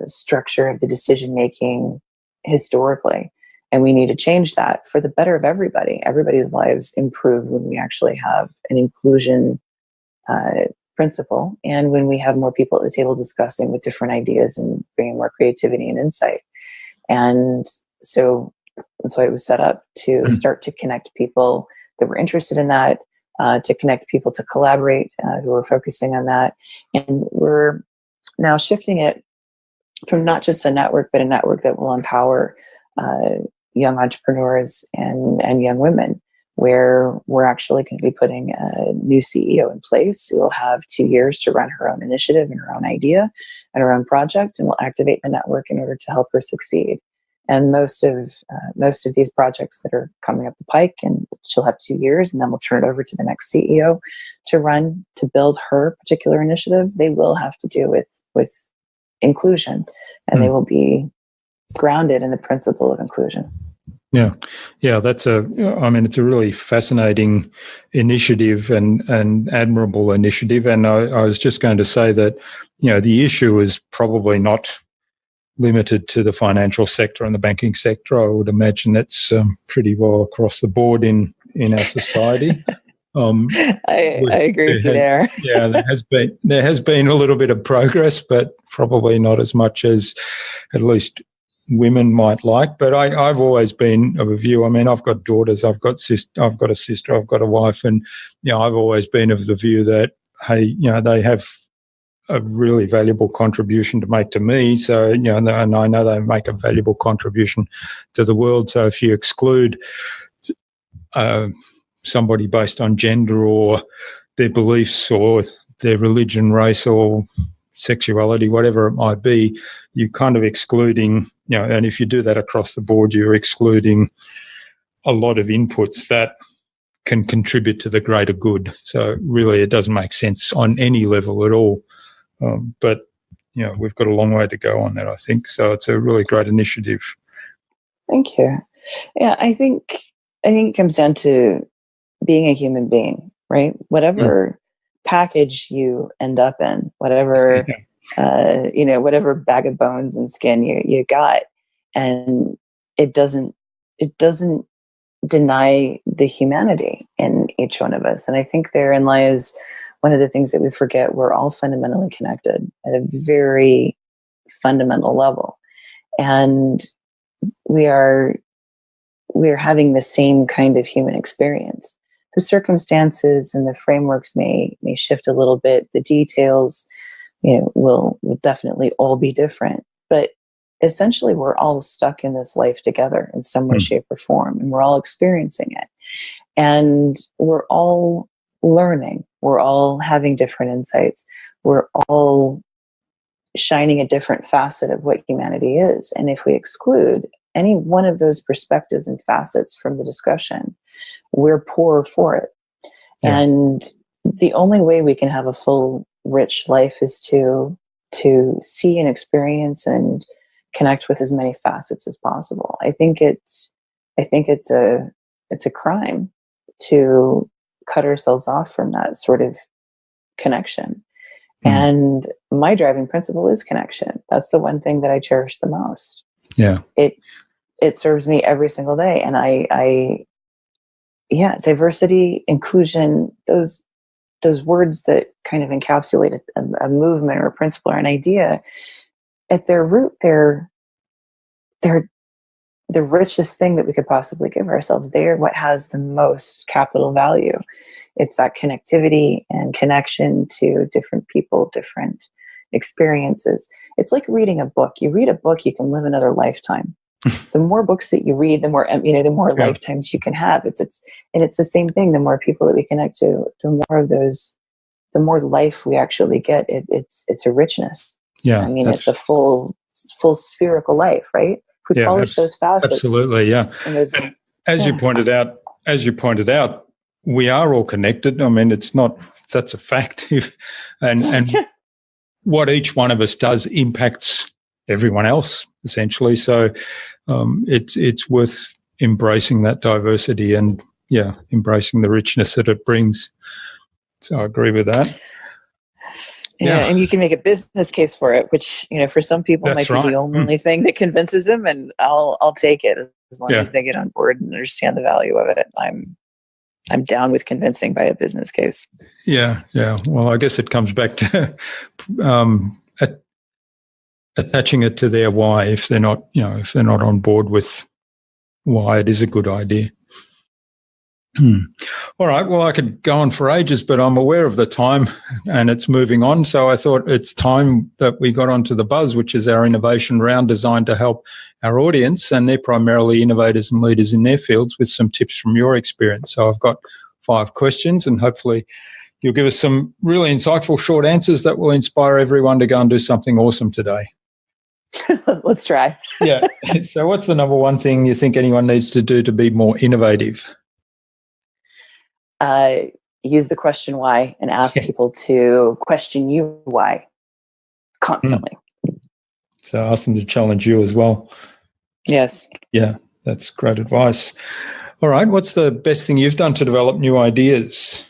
structure of the decision-making historically. And we need to change that for the better of everybody. Everybody's lives improve when we actually have an inclusion principle, and when we have more people at the table discussing with different ideas and bringing more creativity and insight. And so that's why it was set up to start to connect people that were interested in that, to connect people to collaborate who are focusing on that. And we're now shifting it from not just a network, but a network that will empower young entrepreneurs and young women, where we're actually going to be putting a new CEO in place who will have 2 years to run her own initiative and her own idea and her own project, and will activate the network in order to help her succeed. And most of these projects that are coming up the pike, and she'll have 2 years, and then we'll turn it over to the next CEO to run, to build her particular initiative. They will have to do with inclusion, and they will be grounded in the principle of inclusion. Yeah, it's a really fascinating initiative and admirable initiative. And I was just going to say that, the issue is probably not limited to the financial sector and the banking sector. I would imagine it's pretty well across the board in our society. I agree with you there. Yeah, there has been a little bit of progress, but probably not as much as at least women might like. But I've always been of a view. I mean, I've got daughters, I've got a sister, I've got a wife, and I've always been of the view that, hey, they have a really valuable contribution to make to me. So, and I know they make a valuable contribution to the world. So if you exclude somebody based on gender or their beliefs or their religion, race or sexuality, whatever it might be, you're kind of excluding, and if you do that across the board, you're excluding a lot of inputs that can contribute to the greater good. So really, it doesn't make sense on any level at all. But, we've got a long way to go on that, I think. So it's a really great initiative. Thank you. Yeah, I think it comes down to being a human being, right? Whatever package you end up in, whatever, whatever bag of bones and skin you got, and it doesn't deny the humanity in each one of us. And I think therein lies one of the things that we forget. We're all fundamentally connected at a very fundamental level. And we are having the same kind of human experience. The circumstances and the frameworks may shift a little bit. The details, will definitely all be different. But essentially, we're all stuck in this life together in some way, shape, or form, and we're all experiencing it. And we're all learning. We're all having different insights. We're all shining a different facet of what humanity is. And if we exclude any one of those perspectives and facets from the discussion, we're poorer for it. Yeah. And the only way we can have a full, rich life is to see and experience and connect with as many facets as possible. I think it's a crime to cut ourselves off from that sort of connection. And my driving principle is connection. That's the one thing that I cherish the most. Yeah. It serves me every single day. And diversity, inclusion, those words that kind of encapsulate a movement or a principle or an idea, at their root, they're the richest thing that we could possibly give ourselves. They are what has the most capital value. It's that connectivity and connection to different people, different experiences. It's like reading a book. You read a book, you can live another lifetime. The more books that you read, the more lifetimes you can have. It's the same thing. The more people that we connect to, the more life we actually get. It's a richness. Yeah, I mean, it's a full spherical life, right? If we polish those facets, absolutely, yeah. And as you pointed out, we are all connected. I mean, that's a fact. and what each one of us does impacts everyone else, essentially. So it's worth embracing that diversity and, embracing the richness that it brings. So I agree with that. Yeah, and you can make a business case for it, which, for some people might be the only thing that convinces them, and I'll take it as long as they get on board and understand the value of it. I'm down with convincing by a business case. Yeah. Well, I guess it comes back to attaching it to their why if they're not on board with why it is a good idea. All right. Well, I could go on for ages, but I'm aware of the time and it's moving on. So I thought it's time that we got onto the buzz, which is our innovation round designed to help our audience. And they're primarily innovators and leaders in their fields with some tips from your experience. So I've got 5 questions and hopefully you'll give us some really insightful short answers that will inspire everyone to go and do something awesome today. Let's try. Yeah. So what's the number one thing you think anyone needs to do to be more innovative? Use the question why and ask people to question you why constantly. So ask them to challenge you as well. Yes. Yeah, that's great advice. All right, what's the best thing you've done to develop new ideas?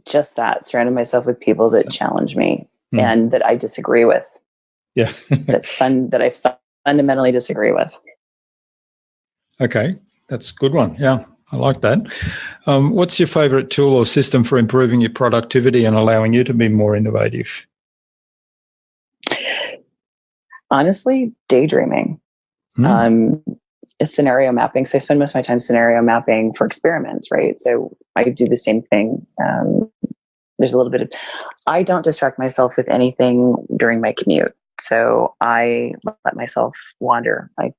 Just that, surrounding myself with people that challenge me and that I disagree with. Yeah. that I fundamentally disagree with. Okay, that's a good one. Yeah, I like that. What's your favorite tool or system for improving your productivity and allowing you to be more innovative? Honestly, daydreaming. Scenario mapping. So I spend most of my time scenario mapping for experiments, right? So I do the same thing. There's a little bit of, I don't distract myself with anything during my commute. So I let myself wander. I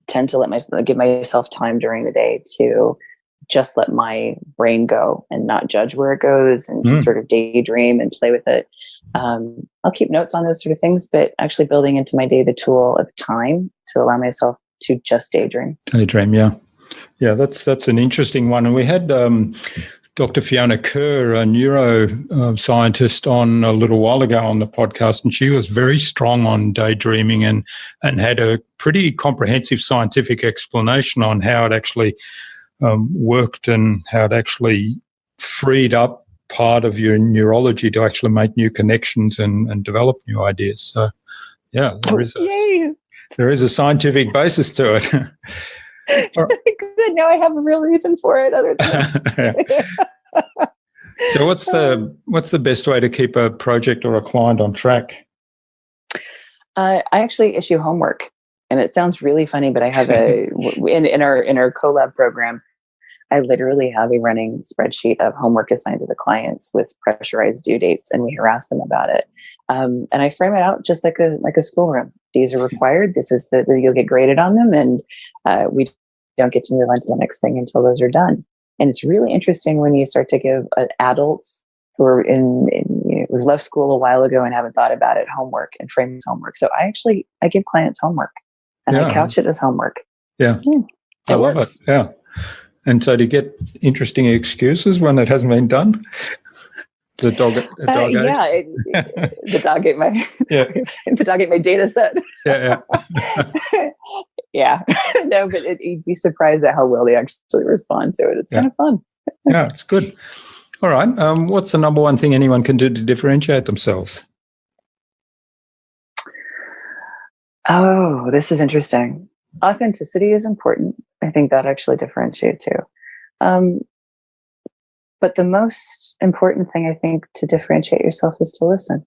tend to give myself time during the day to just let my brain go and not judge where it goes and just sort of daydream and play with it. I'll keep notes on those sort of things, but actually building into my day the tool of time to allow myself to just daydream. Daydream, yeah. Yeah, that's an interesting one. And we had Dr. Fiona Kerr, a neuroscientist, on a little while ago on the podcast, and she was very strong on daydreaming and had a pretty comprehensive scientific explanation on how it actually worked and how it actually freed up part of your neurology to actually make new connections and develop new ideas. So, yeah, there is a scientific basis to it. Good. Now I have a real reason for it other than So what's the best way to keep a project or a client on track? I actually issue homework, and it sounds really funny, but I have in our collab program, I literally have a running spreadsheet of homework assigned to the clients with pressurized due dates, and we harass them about it. And I frame it out just like a schoolroom. These are required. This is you'll get graded on them, and we don't get to move on to the next thing until those are done. And it's really interesting when you start to give adults who are who left school a while ago and haven't thought about it homework and frame homework. So I give clients homework, and I couch it as homework. Yeah, I love it. Yeah. And so do you get interesting excuses when it hasn't been done? The dog ate? The dog ate my the dog ate my data set. Yeah. Yeah. No, but you'd be surprised at how well they actually respond to it. It's kind of fun. Yeah, it's good. All right. What's the number one thing anyone can do to differentiate themselves? Oh, this is interesting. Authenticity is important. I think that actually differentiates you. But the most important thing, I think, to differentiate yourself is to listen.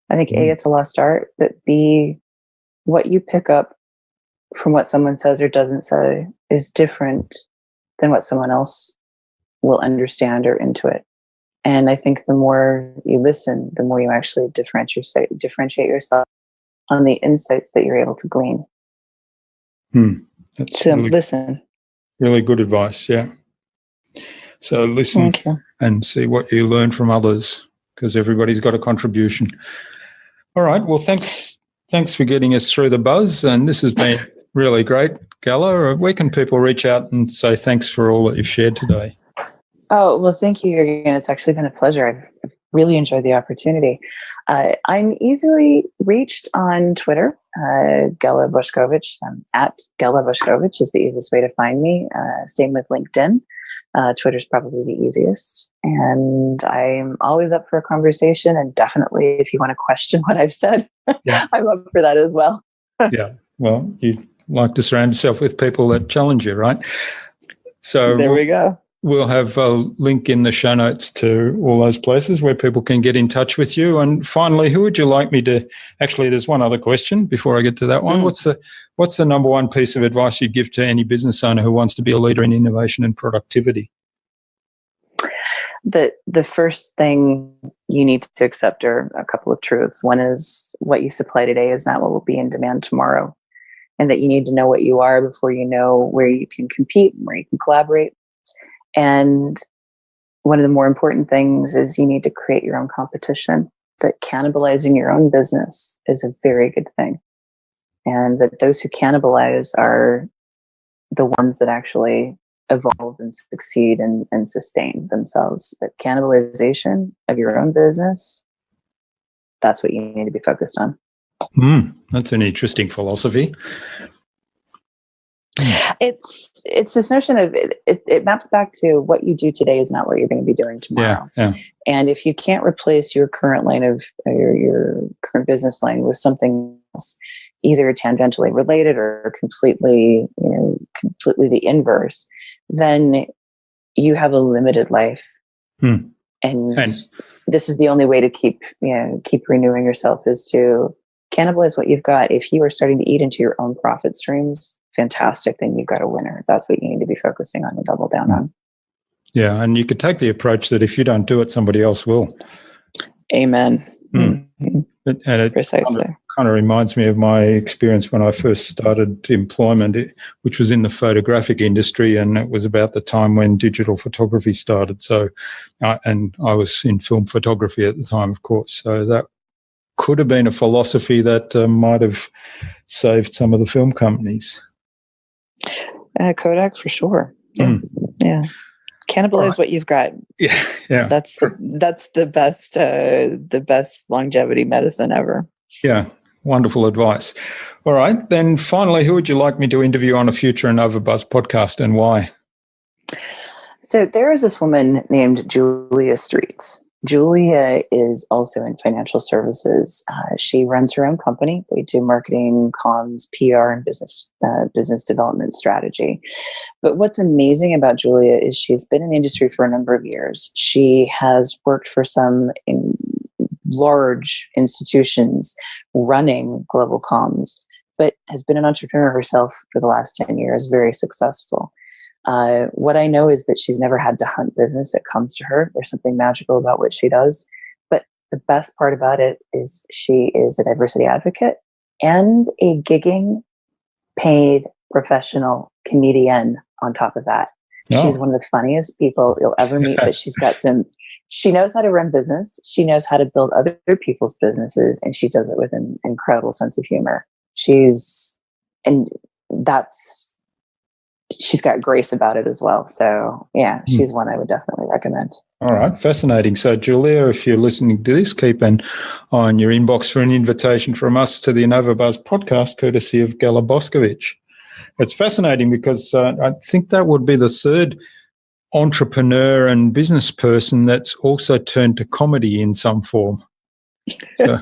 I think A, it's a lost art, but B, what you pick up from what someone says or doesn't say is different than what someone else will understand or intuit. And I think the more you listen, the more you actually differentiate yourself on the insights that you're able to glean. So listen. Really good advice, yeah. So listen and see what you learn from others, because everybody's got a contribution. All right. Well, thanks for getting us through the buzz, and this has been really great, Ghela. Where can people reach out and say thanks for all that you've shared today? Oh, well, thank you again. It's actually been a pleasure. I've really enjoyed the opportunity. I'm easily reached on Twitter, Ghela Boskovich. At Ghela Boskovich is the easiest way to find me. Same with LinkedIn. Twitter's probably the easiest. And I'm always up for a conversation. And definitely, if you want to question what I've said, I'm up for that as well. Yeah. Well, you like to surround yourself with people that challenge you, right? So there we go. We'll have a link in the show notes to all those places where people can get in touch with you. And finally, who would you like me to... Actually, there's one other question before I get to that one. What's the number one piece of advice you'd give to any business owner who wants to be a leader in innovation and productivity? The first thing you need to accept are a couple of truths. One is what you supply today is not what will be in demand tomorrow, and that you need to know what you are before you know where you can compete and where you can collaborate. And one of the more important things is you need to create your own competition, that cannibalizing your own business is a very good thing. And that those who cannibalize are the ones that actually evolve and succeed and sustain themselves. But cannibalization of your own business, that's what you need to be focused on. That's an interesting philosophy. It's this notion of it maps back to what you do today is not what you're going to be doing tomorrow. Yeah. And if you can't replace your current line of your current business line with something else, either tangentially related or completely the inverse, then you have a limited life. And this is the only way to keep renewing yourself, is to cannibalize what you've got. If you are starting to eat into your own profit streams, fantastic, then you've got a winner. That's what you need to be focusing on and double down on. Yeah, and you could take the approach that if you don't do it, somebody else will. Amen. Mm-hmm. And it precisely kind of reminds me of my experience when I first started employment, which was in the photographic industry, and it was about the time when digital photography started. So, and I was in film photography at the time, of course. So that could have been a philosophy that might have saved some of the film companies. Kodak for sure. Yeah. Cannibalize what you've got. Yeah. That's the best longevity medicine ever. Yeah. Wonderful advice. All right. Then finally, who would you like me to interview on a future InnovaBuzz podcast, and why? So there is this woman named Julia Streets. Julia is also in financial services. She runs her own company. They do marketing, comms, PR, and business development strategy. But what's amazing about Julia is she's been in the industry for a number of years. She has worked for some large institutions running global comms, but has been an entrepreneur herself for the last 10 years, very successful. What I know is that she's never had to hunt business. It comes to her. There's something magical about what she does. But the best part about it is she is a diversity advocate and a gigging, paid professional comedian on top of that. Oh. She's one of the funniest people you'll ever meet, but she knows how to run business. She knows how to build other people's businesses, and she does it with an incredible sense of humor. She's got grace about it as well. So yeah, she's one I would definitely recommend. All right. Fascinating. So Julia, if you're listening to this, keep an eye on your inbox for an invitation from us to the InnovaBuzz podcast, courtesy of Ghela Boskovich. It's fascinating because I think that would be the third entrepreneur and business person that's also turned to comedy in some form. So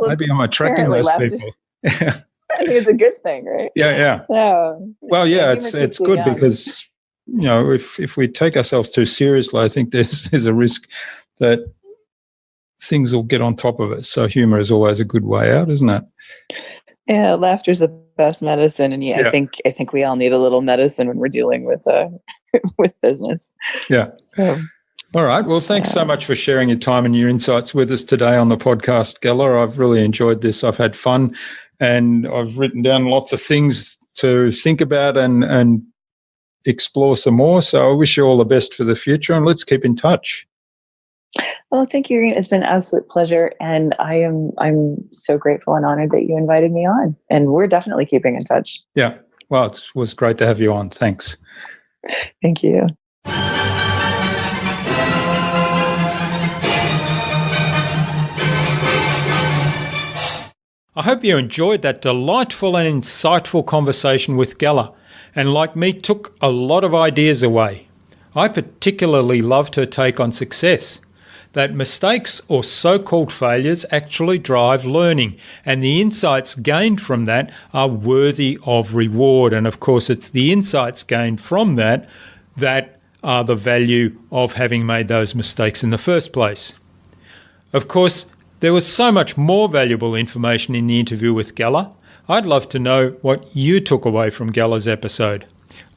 maybe I'm attracting those people. I think it's a good thing, right? Yeah. Well, yeah, it's good because, if we take ourselves too seriously, I think there's a risk that things will get on top of us. So humor is always a good way out, isn't it? Yeah, laughter's the best medicine, and I think we all need a little medicine when we're dealing with business. Yeah. So. All right. Well, thanks so much for sharing your time and your insights with us today on the podcast, Ghela. I've really enjoyed this. I've had fun. And I've written down lots of things to think about and explore some more. So I wish you all the best for the future, and let's keep in touch. Well, thank you, Irene. It's been an absolute pleasure. And I'm so grateful and honored that you invited me on. And we're definitely keeping in touch. Yeah. Well, it was great to have you on. Thanks. Thank you. I hope you enjoyed that delightful and insightful conversation with Ghela, and like me, took a lot of ideas away. I particularly loved her take on success, that mistakes or so-called failures actually drive learning, and the insights gained from that are worthy of reward. And of course, it's the insights gained from that are the value of having made those mistakes in the first place. Of course, there was so much more valuable information in the interview with Ghela. I'd love to know what you took away from Ghela's episode.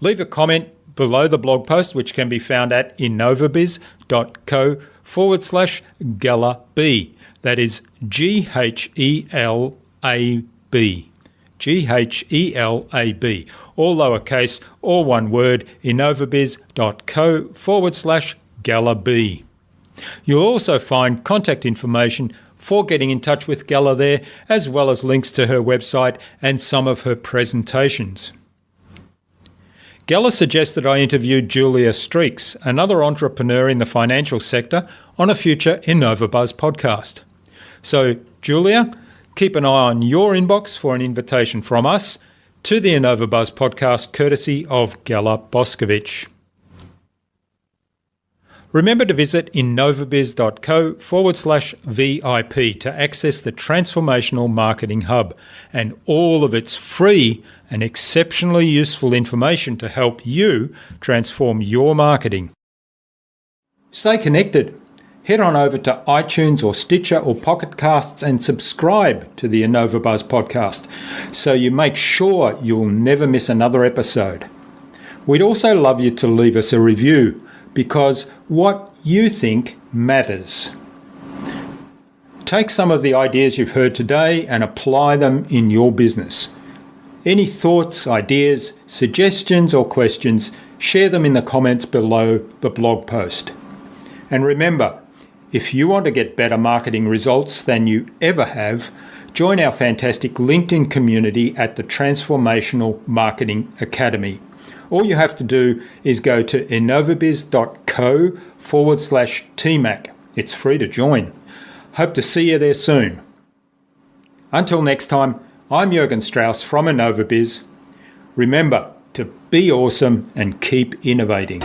Leave a comment below the blog post, which can be found at innovabiz.co/GhelaB. That is GHELAB. GHELAB. All lowercase, all one word, innovabiz.co/GhelaB. You'll also find contact information for getting in touch with Ghela there, as well as links to her website and some of her presentations. Ghela suggested I interview Julia Streets, another entrepreneur in the financial sector, on a future InnovaBuzz podcast. So, Julia, Keep an eye on your inbox for an invitation from us to the InnovaBuzz podcast, courtesy of Ghela Boskovich. Remember to visit innovabiz.co/VIP to access the Transformational Marketing Hub and all of its free and exceptionally useful information to help you transform your marketing. Stay connected. Head on over to iTunes or Stitcher or Pocket Casts and subscribe to the InnovaBuzz podcast so you make sure you'll never miss another episode. We'd also love you to leave us a review, because what you think matters. Take some of the ideas you've heard today and apply them in your business. Any thoughts, ideas, suggestions or questions, share them in the comments below the blog post. And remember, if you want to get better marketing results than you ever have, join our fantastic LinkedIn community at the Transformational Marketing Academy. All you have to do is go to innovabiz.co/TMAC. It's free to join. Hope to see you there soon. Until next time, I'm Jürgen Strauss from InnovaBiz. Remember to be awesome and keep innovating.